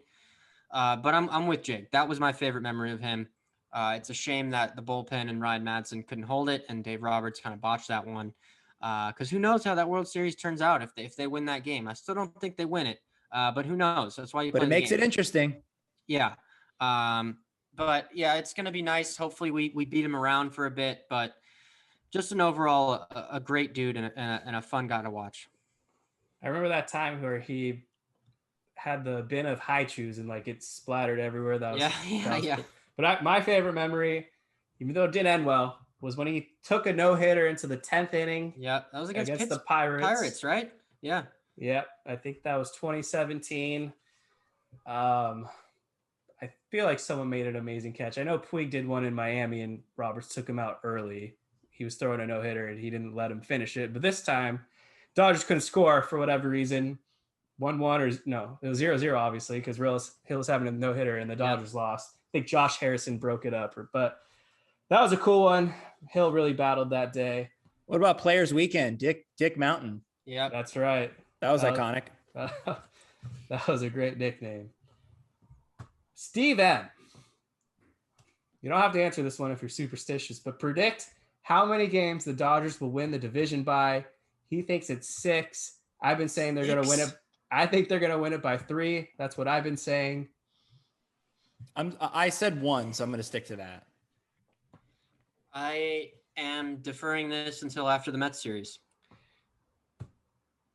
But I'm with Jake. That was my favorite memory of him. It's a shame that the bullpen and Ryan Madsen couldn't hold it, and Dave Roberts kind of botched that one. Because who knows how that World Series turns out if they win that game. I still don't think they win it, but who knows? That's why you. But it makes it interesting. Yeah. But yeah, it's gonna be nice. Hopefully we beat him around for a bit, but just an overall a great dude and a fun guy to watch. I remember that time where he had the bin of high chews and like it splattered everywhere. Yeah. But my favorite memory, even though it didn't end well, was when he took a no-hitter into the 10th inning. Yeah, that was against the Pirates, right? Yeah. Yep, I think that was 2017. I feel like someone made an amazing catch. I know Puig did one in Miami and Roberts took him out early. He was throwing a no-hitter and he didn't let him finish it. But this time, Dodgers couldn't score for whatever reason. 1-1 or no, it was 0-0 obviously because Hill was having a no hitter and the Dodgers lost. I think Josh Harrison broke it up, but that was a cool one. Hill really battled that day. What about Players Weekend? Dick Mountain. Yeah, That's right. That was iconic. That was a great nickname. Steve M. You don't have to answer this one if you're superstitious, but predict how many games the Dodgers will win the division by. He thinks it's 6. I've been saying they're going to win it. I think they're going to win it by 3. That's what I've been saying. I said 1, so I'm going to stick to that. I am deferring this until after the Mets series.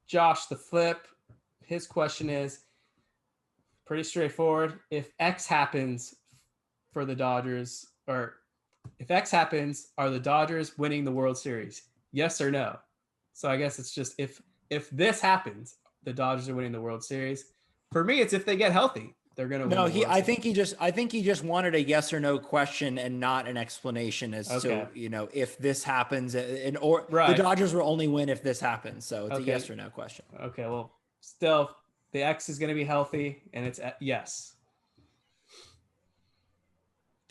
Josh, the flip. His question is pretty straightforward. If X happens for the Dodgers, or if X happens, are the Dodgers winning the World Series? Yes or no? So I guess it's just if this happens, the Dodgers are winning the World Series. For me, it's if they get healthy, they're going to win. No, I think he just wanted a yes or no question and not an explanation as to, if this happens the Dodgers will only win if this happens. So it's a yes or no question. Okay. Well, still the X is going to be healthy and it's yes.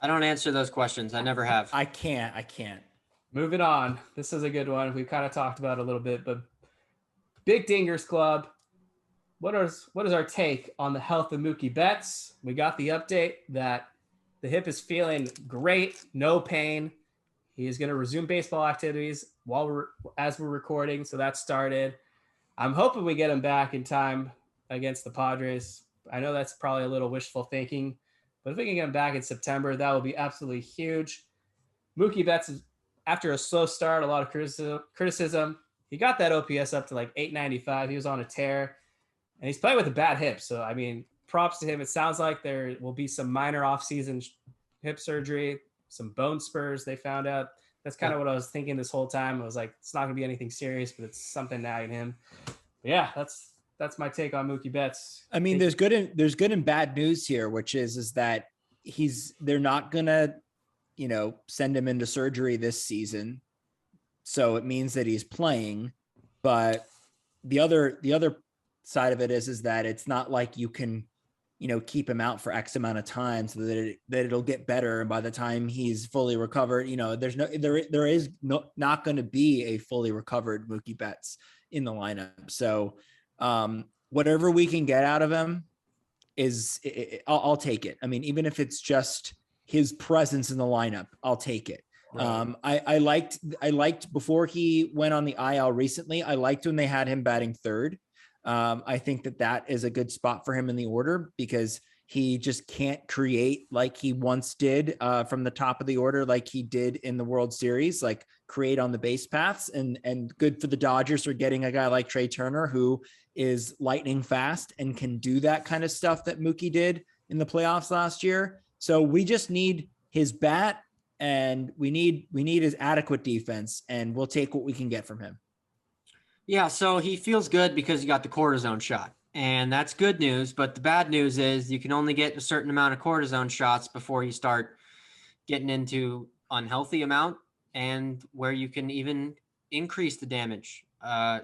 I don't answer those questions. I never have. I can't. Moving on. This is a good one. We kind of talked about it a little bit, but Big Dingers Club. What is our take on the health of Mookie Betts? We got the update that the hip is feeling great, no pain. He is going to resume baseball activities as we're recording, so that started. I'm hoping we get him back in time against the Padres. I know that's probably a little wishful thinking, but if we can get him back in September, that will be absolutely huge. Mookie Betts, after a slow start, a lot of criticism. He got that OPS up to like 895. He was on a tear. And he's playing with a bad hip. So, I mean, props to him. It sounds like there will be some minor off-season hip surgery, some bone spurs they found out. That's kind of what I was thinking this whole time. I was like, it's not going to be anything serious, but it's something nagging him. But yeah, that's my take on Mookie Betts. I mean, there's good and bad news here, which is that they're not going to, send him into surgery this season. So it means that he's playing. But the other side of it is that it's not like you can, keep him out for X amount of time so that it'll get better. And by the time he's fully recovered, there is not going to be a fully recovered Mookie Betts in the lineup. So whatever we can get out of him I'll take it. I mean, even if it's just his presence in the lineup, I'll take it. Right. I liked before he went on the IL recently. I liked when they had him batting third. I think that is a good spot for him in the order because he just can't create like he once did from the top of the order, like he did in the World Series, like create on the base paths, and good for the Dodgers for getting a guy like Trey Turner, who is lightning fast and can do that kind of stuff that Mookie did in the playoffs last year. So we just need his bat and we need his adequate defense, and we'll take what we can get from him. Yeah, so he feels good because he got the cortisone shot, and that's good news. But the bad news is you can only get a certain amount of cortisone shots before you start getting into unhealthy amount and where you can even increase the damage.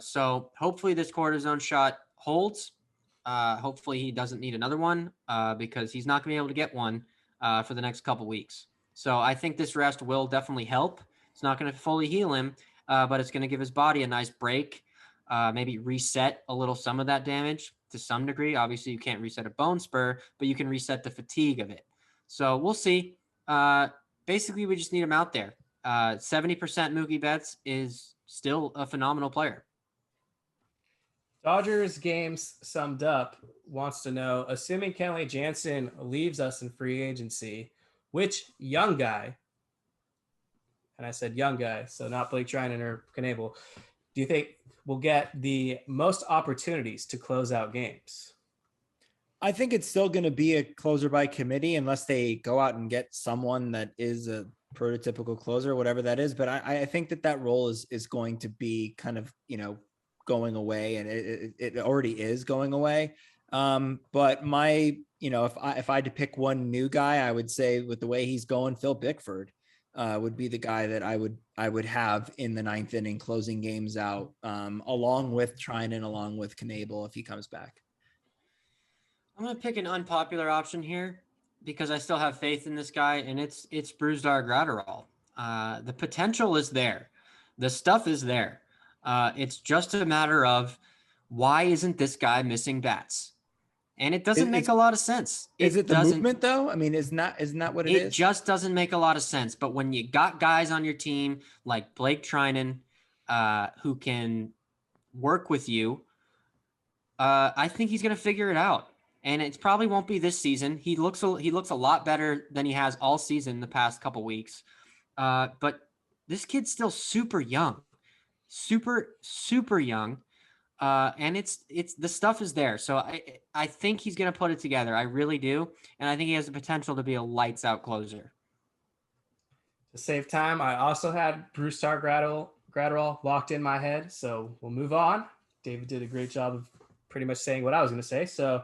So hopefully this cortisone shot holds. Hopefully he doesn't need another one because he's not going to be able to get one for the next couple weeks. So I think this rest will definitely help. It's not going to fully heal him, but it's going to give his body a nice break. Maybe reset a little some of that damage to some degree. Obviously, you can't reset a bone spur, but you can reset the fatigue of it. So we'll see. Basically, we just need him out there. 70% Mookie Betts is still a phenomenal player. Dodgers games summed up wants to know, assuming Kenley Jansen leaves us in free agency, which young guy, and I said young guy, so not Blake Trinan or Knebel, do you think will get the most opportunities to close out games? I think it's still going to be a closer by committee unless they go out and get someone that is a prototypical closer, whatever that is. But I think that role is going to be kind of, going away, and it already is going away. But if I had to pick one new guy, I would say with the way he's going, Phil Bickford would be the guy that I would have in the ninth inning closing games out, along with Trinan, along with Knebel if he comes back. I'm gonna pick an unpopular option here because I still have faith in this guy, and it's Brusdar Graterol. The potential is there, the stuff is there. It's just a matter of why isn't this guy missing bats? And it doesn't make a lot of sense. Is it the doesn't. movement though? I mean, isn't that what it is? It just doesn't make a lot of sense. But when you got guys on your team like Blake Trinan, who can work with you, I think he's going to figure it out. And it probably won't be this season. He looks a lot better than he has all season the past couple weeks. But this kid's still super young, super young. And it's the stuff is there. So I think he's going to put it together. I really do. And I think he has the potential to be a lights out closer. To save time, I also had Brusdar Graterol locked in my head. So we'll move on. David did a great job of pretty much saying what I was going to say. So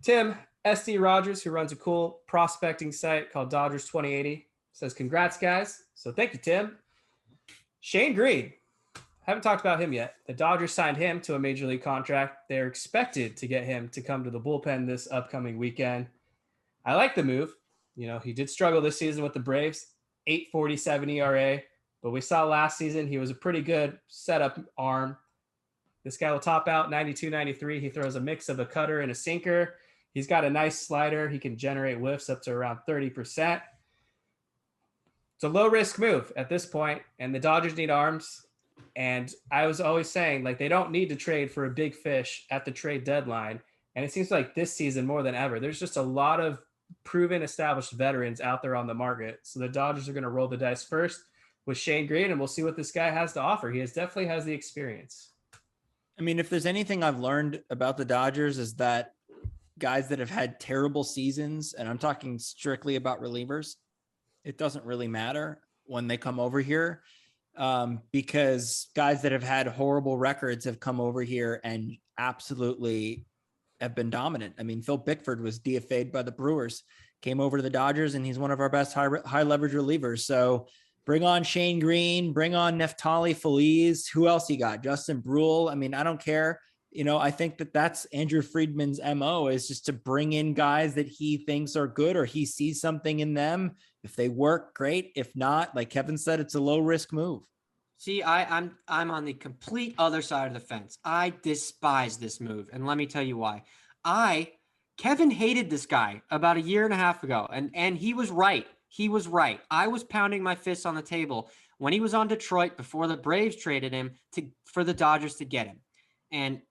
Tim, SD Rogers, who runs a cool prospecting site called Dodgers 2080, says, congrats, guys. So thank you, Tim. Shane Greene. Haven't talked about him yet. The Dodgers signed him to a major league contract. They're expected to get him to come to the bullpen this upcoming weekend. I like the move. You know, he did struggle this season with the Braves, 8.47 ERA, but we saw last season he was a pretty good setup arm. This guy will top out 92, 93. He throws a mix of a cutter and a sinker. He's got a nice slider. He can generate whiffs up to around 30%. It's a low-risk move at this point, and the Dodgers need arms. And I was always saying, like, they don't need to trade for a big fish at the trade deadline. And it seems like this season more than ever, there's just a lot of proven, established veterans out there on the market. So the Dodgers are going to roll the dice first with Shane Greene, and we'll see what this guy has to offer. He definitely has the experience. I mean, if there's anything I've learned about the Dodgers is that guys that have had terrible seasons, and I'm talking strictly about relievers, it doesn't really matter when they come over here. Because guys that have had horrible records have come over here and absolutely have been dominant. I mean, Phil Bickford was DFA'd by the Brewers, came over to the Dodgers, and he's one of our best high leverage relievers. So bring on Shane Greene, bring on Neftali Feliz. Who else you got? Justin Brule. I mean, I don't care. You know, I think that's Andrew Friedman's MO, is just to bring in guys that he thinks are good or he sees something in them. If they work, great. If not, like Kevin said, it's a low risk move. See, I'm on the complete other side of the fence. I despise this move, and let me tell you why. Kevin hated this guy about a year and a half ago, and he was right. He was right. I was pounding my fists on the table when he was on Detroit before the Braves traded him for the Dodgers to get him. And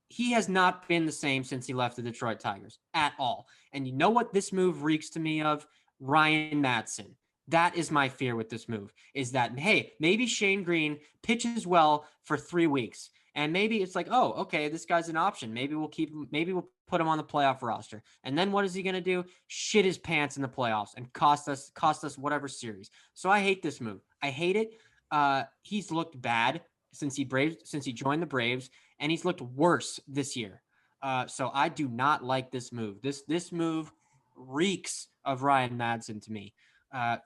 he has not been the same since he left the Detroit Tigers at all. And you know what this move reeks to me of? Ryan Madson. That is my fear with this move, is that, hey, maybe Shane Greene pitches well for 3 weeks. And maybe it's like, oh, okay, this guy's an option. Maybe we'll keep him. Maybe we'll put him on the playoff roster. And then what is he going to do? Shit his pants in the playoffs and cost us whatever series. So I hate this move. I hate it. He's looked bad since he joined the Braves, and he's looked worse this year. So I do not like this move. This move reeks of Ryan Madson to me.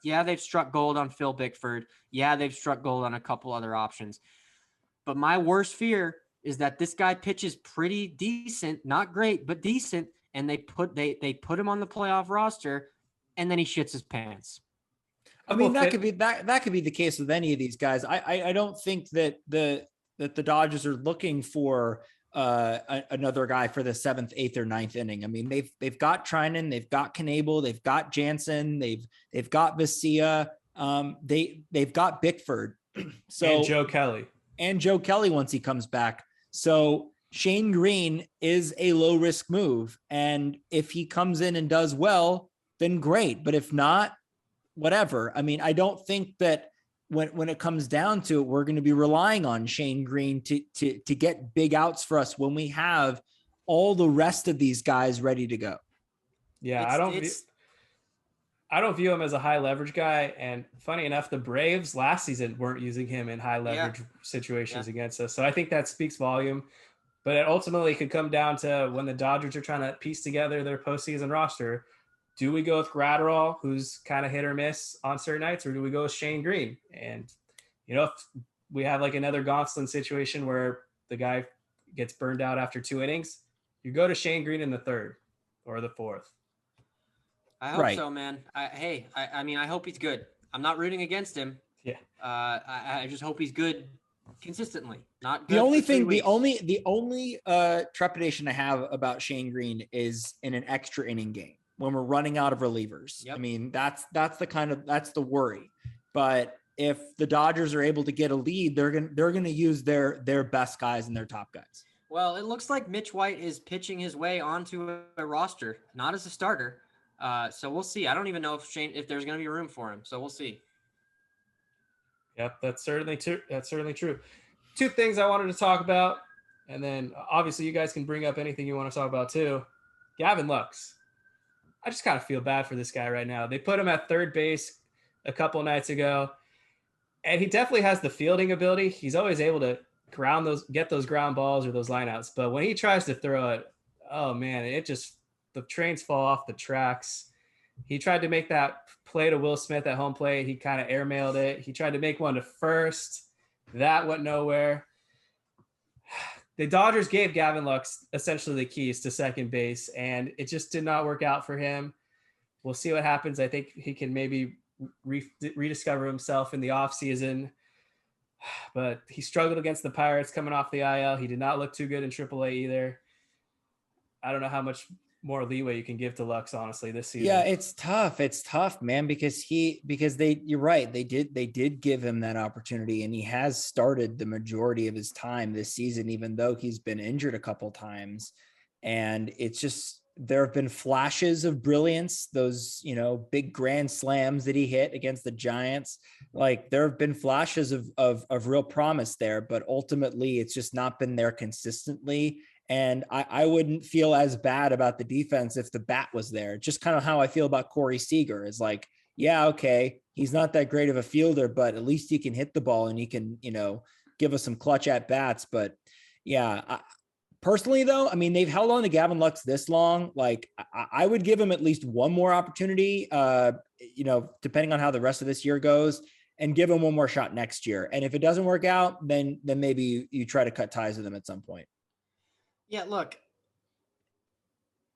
Yeah, they've struck gold on Phil Bickford. Yeah, they've struck gold on a couple other options. But my worst fear is that this guy pitches pretty decent, not great, but decent, and they put him on the playoff roster, and then he shits his pants. I mean, that could be the case with any of these guys. I don't think that the Dodgers are looking for another guy for the 7th, 8th, or 9th inning. I mean, they've got Trinan, they've got Knable, they've got Jansen, they've got Vesia, they've got Bickford. So and Joe Kelly once he comes back. So Shane Greene is a low risk move, and if he comes in and does well, then great. But if not, whatever. I mean, I don't think that when it comes down to it, we're going to be relying on Shane Greene to get big outs for us when we have all the rest of these guys ready to go. Yeah, I don't view him as a high leverage guy. And funny enough, the Braves last season weren't using him in high leverage situations against us. So I think that speaks volume. But it ultimately could come down to when the Dodgers are trying to piece together their postseason roster. Do we go with Graterol, who's kind of hit or miss on certain nights, or do we go with Shane Greene? And, you know, if we have like another Gonsolin situation where the guy gets burned out after 2 innings, You go to Shane Greene in the third or the fourth. I hope so, man. I mean, I hope he's good. I'm not rooting against him. Yeah. I just hope he's good consistently. Not good. The only trepidation I have about Shane Greene is in an extra inning game when we're running out of relievers. Yep. I mean, that's the worry. But if the Dodgers are able to get a lead, they're gonna use their best guys and their top guys. Well, it looks like Mitch White is pitching his way onto a roster, not as a starter. So we'll see. I don't even know if there's going to be room for him. So we'll see. Yep, that's certainly true. Two things I wanted to talk about, and then obviously you guys can bring up anything you want to talk about too. Gavin Lux. I just kind of feel bad for this guy right now. They put him at third base a couple nights ago, and he definitely has the fielding ability. He's always able to get those ground balls or those lineouts. But when he tries to throw it, oh man, the trains fall off the tracks. He tried to make that play to Will Smith at home plate. He kind of airmailed it. He tried to make one to first. That went nowhere. The Dodgers gave Gavin Lux essentially the keys to second base, and it just did not work out for him. We'll see what happens. I think he can maybe rediscover himself in the offseason. But he struggled against the Pirates coming off the IL. He did not look too good in AAA either. I don't know how much more leeway you can give to Lux, honestly, this season. Yeah, it's tough. It's tough, man, because you're right. They did give him that opportunity, and he has started the majority of his time this season, even though he's been injured a couple times. And it's just, there have been flashes of brilliance, those, big grand slams that he hit against the Giants. Like, there have been flashes of real promise there, but ultimately it's just not been there consistently. And I wouldn't feel as bad about the defense if the bat was there. Just kind of how I feel about Corey Seager is like, yeah, okay, he's not that great of a fielder, but at least he can hit the ball and he can, give us some clutch at bats. But yeah, personally though, I mean, they've held on to Gavin Lux this long. Like, I would give him at least one more opportunity, depending on how the rest of this year goes, and give him one more shot next year. And if it doesn't work out, then maybe you try to cut ties with him at some point. Yeah, look,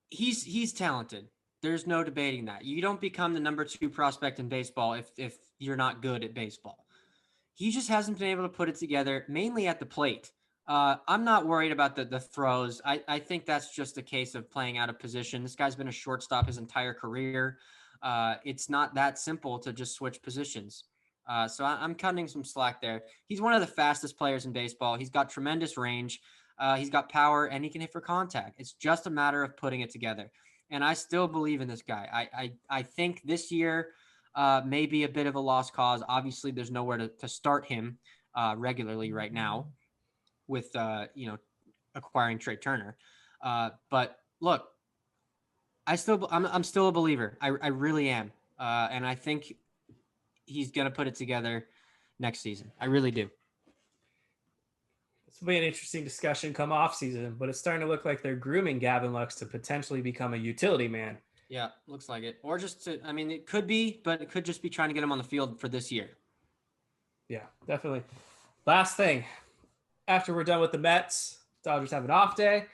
he's talented. There's no debating that. You don't become the number 2 prospect in baseball if you're not good at baseball. He just hasn't been able to put it together, mainly at the plate. I'm not worried about the throws. I think that's just a case of playing out of position. This guy's been a shortstop his entire career. It's not that simple to just switch positions. So I'm cutting some slack there. He's one of the fastest players in baseball. He's got tremendous range. He's got power, and he can hit for contact. It's just a matter of putting it together. And I still believe in this guy. I think this year may be a bit of a lost cause. Obviously, there's nowhere to start him regularly right now with, acquiring Trey Turner. But look, I'm still a believer. I really am. And I think he's going to put it together next season. I really do. This will be an interesting discussion come off season, but it's starting to look like they're grooming Gavin Lux to potentially become a utility man. Yeah, looks like it. Or it could be, but it could just be trying to get him on the field for this year. Yeah, definitely. Last thing, after we're done with the Mets, Dodgers have an off day,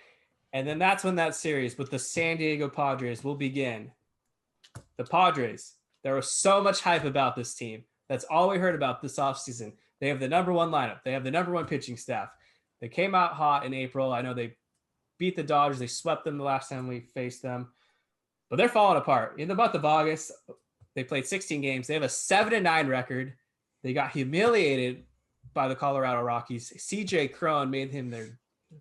and then that's when that series with the San Diego Padres will begin. The Padres, there was so much hype about this team. That's all we heard about this offseason. They have the number 1 lineup. They have the number 1 pitching staff. They came out hot in April. I know they beat the Dodgers. They swept them the last time we faced them. But they're falling apart. In the month of August, they played 16 games. They have a 7-9 record. They got humiliated by the Colorado Rockies. CJ Cron made him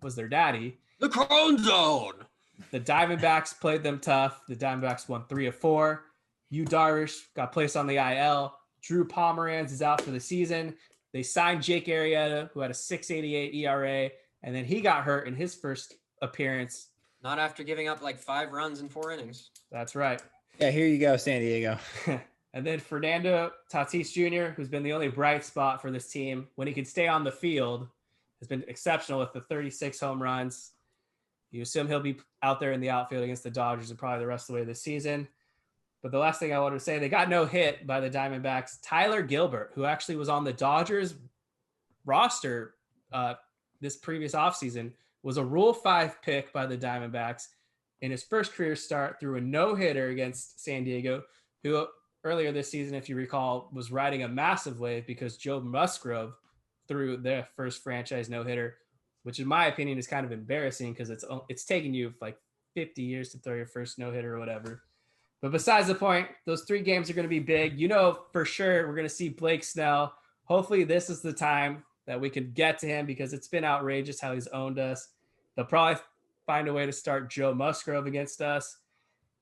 was their daddy. The Cron Zone. The Diamondbacks played them tough. The Diamondbacks won 3 of 4. Yu Darvish got placed on the IL. Drew Pomeranz is out for the season. They signed Jake Arrieta, who had a 6.88 ERA, and then he got hurt in his first appearance. Not after giving up like 5 runs in 4 innings. That's right. Yeah, here you go, San Diego. And then Fernando Tatis Jr., who's been the only bright spot for this team when he can stay on the field, has been exceptional with the 36 home runs. You assume he'll be out there in the outfield against the Dodgers and probably the rest of the way this season. But the last thing I wanted to say, they got no hit by the Diamondbacks. Tyler Gilbert, who actually was on the Dodgers roster this previous offseason, was a Rule 5 pick by the Diamondbacks in his first career start through a no-hitter against San Diego, who earlier this season, if you recall, was riding a massive wave because Joe Musgrove threw their first franchise no-hitter, which in my opinion is kind of embarrassing because it's taking you like 50 years to throw your first no-hitter or whatever. But besides the point, those 3 games are going to be big. You know, for sure, we're going to see Blake Snell. Hopefully this is the time that we can get to him because it's been outrageous how he's owned us. They'll probably find a way to start Joe Musgrove against us.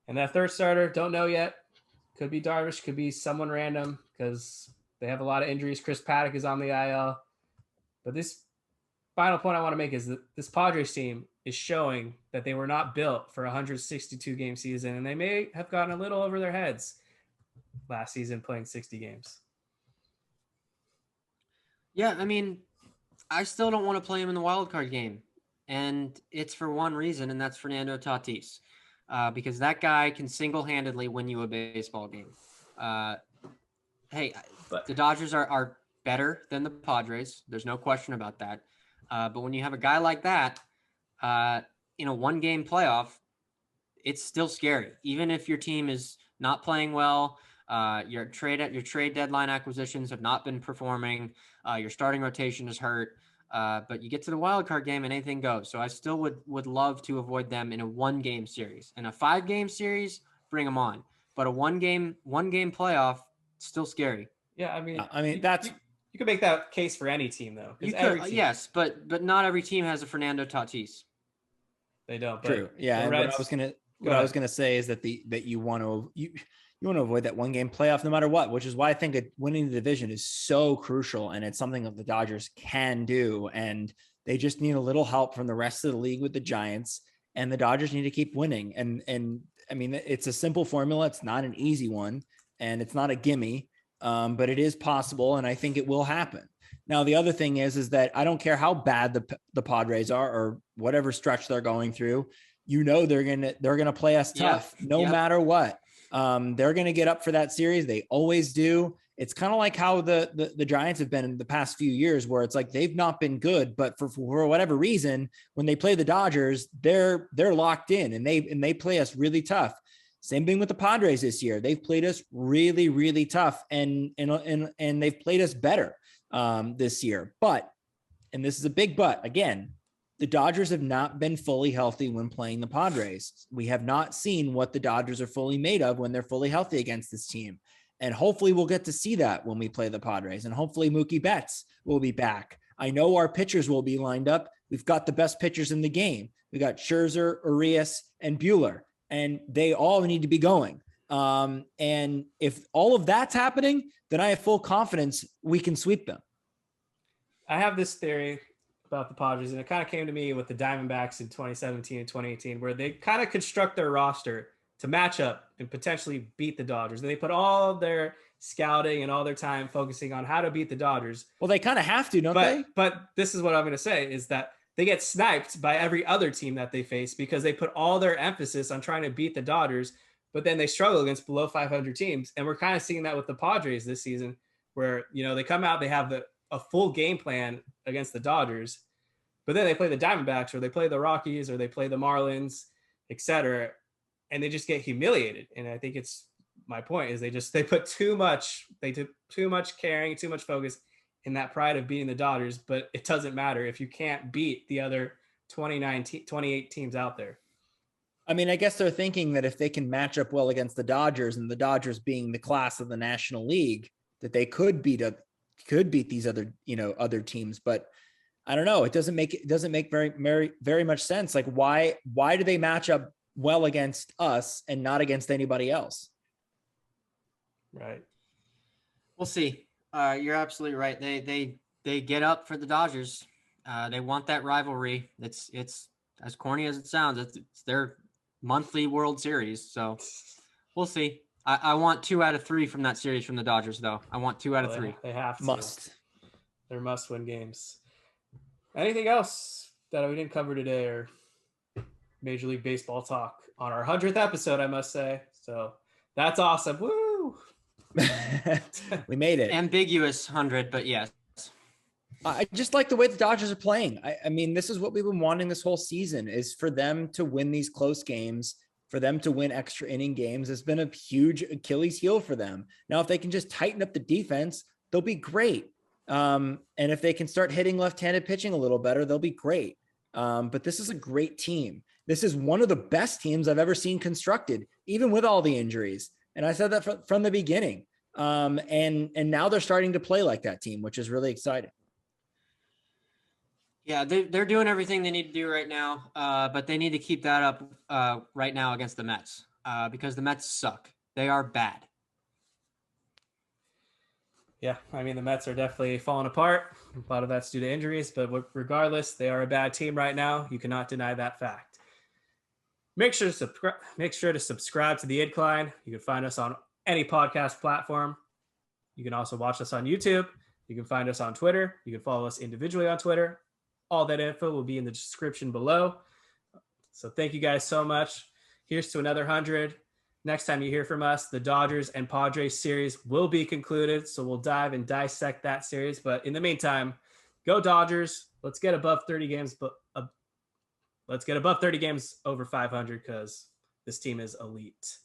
And that third starter, don't know yet. Could be Darvish, could be someone random because they have a lot of injuries. Chris Paddock is on the IL. But this final point I want to make is that this Padres team is showing that they were not built for a 162-game season, and they may have gotten a little over their heads last season playing 60 games. Yeah, I mean, I still don't want to play him in the wild card game. And it's for one reason, and that's Fernando Tatis. Because that guy can single-handedly win you a baseball game. The Dodgers are better than the Padres. There's no question about that. But when you have a guy like that in a one-game playoff, it's still scary. Even if your team is not playing well, your trade deadline acquisitions have not been performing, your starting rotation is hurt. But you get to the wild card game and anything goes. So I still would love to avoid them in a 1-game series. In a 5-game series, bring them on. But a one game playoff, still scary. Yeah, I mean that's you could make that case for any team though. You could, yes, but not every team has a Fernando Tatis. They don't. But true. Yeah, and what I was gonna say is that you want to avoid that 1-game playoff no matter what, which is why I think winning the division is so crucial, and it's something that the Dodgers can do, and they just need a little help from the rest of the league with the Giants, and the Dodgers need to keep winning. And I mean, it's a simple formula. It's not an easy one, and it's not a gimme, but it is possible, and I think it will happen. Now, the other thing is that I don't care how bad the Padres are or whatever stretch they're going through. You know, they're gonna play us tough no matter what. They're going to get up for that series. They always do. It's kind of like how the Giants have been in the past few years, where it's like they've not been good, but for whatever reason, when they play the Dodgers, they're locked in and they play us really tough. Same thing with the Padres this year. They've played us really, really tough, and they've played us better this year. But, and this is a big but, again, the Dodgers have not been fully healthy when playing the Padres. We have not seen what the Dodgers are fully made of when they're fully healthy against this team. And hopefully we'll get to see that when we play the Padres. And hopefully Mookie Betts will be back. I know our pitchers will be lined up. We've got the best pitchers in the game. We got Scherzer, Urias, and Buehler, and they all need to be going. And if all of that's happening, then I have full confidence we can sweep them. I have this theory about the Padres, and it kind of came to me with the Diamondbacks in 2017 and 2018, where they kind of construct their roster to match up and potentially beat the Dodgers. And they put all of their scouting and all their time focusing on how to beat the Dodgers. Well, they kind of have to, don't they? But this is what I'm going to say is that they get sniped by every other team that they face because they put all their emphasis on trying to beat the Dodgers, but then they struggle against below 500 teams. And we're kind of seeing that with the Padres this season, where, you know, they come out, they have a full game plan against the Dodgers, but then they play the Diamondbacks or they play the Rockies or they play the Marlins, etc., and they just get humiliated. And I think it's my point is they put too much caring, too much focus in that pride of beating the Dodgers, but it doesn't matter if you can't beat the other 28 teams out there. I mean, I guess they're thinking that if they can match up well against the Dodgers, and the Dodgers being the class of the National League, that they could beat these other teams. But I don't know. It doesn't make very much sense. Like, why do they match up well against us and not against anybody else? Right. We'll see. You're absolutely right. They get up for the Dodgers. They want that rivalry. It's as corny as it sounds. It's their monthly World Series. So we'll see. I want 2 out of 3 from that series from the Dodgers, though. I want 2 out of 3. They have to. They're must-win games. Anything else that we didn't cover today, or Major League Baseball talk on our 100th episode, I must say. So that's awesome. Woo! We made it. Ambiguous 100, but yes. I just like the way the Dodgers are playing. I mean, this is what we've been wanting this whole season, is for them to win these close games, for them to win extra inning games. It's been a huge Achilles heel for them. Now, if they can just tighten up the defense, they'll be great. And if they can start hitting left-handed pitching a little better, they'll be great. But this is a great team. This is one of the best teams I've ever seen constructed, even with all the injuries. And I said that from the beginning. And now they're starting to play like that team, which is really exciting. Yeah, they're doing everything they need to do right now, but they need to keep that up right now against the Mets because the Mets suck. They are bad. Yeah, I mean, the Mets are definitely falling apart. A lot of that's due to injuries, but regardless, they are a bad team right now. You cannot deny that fact. Make sure to subscribe to the Incline. You can find us on any podcast platform. You can also watch us on YouTube. You can find us on Twitter. You can follow us individually on Twitter. All that info will be in the description below. So thank you guys so much. Here's to another 100. Next time you hear from us, the Dodgers and Padres series will be concluded. So we'll dive and dissect that series. But in the meantime, go Dodgers. Let's get above 30 games. Let's get above 30 games over 500 because this team is elite.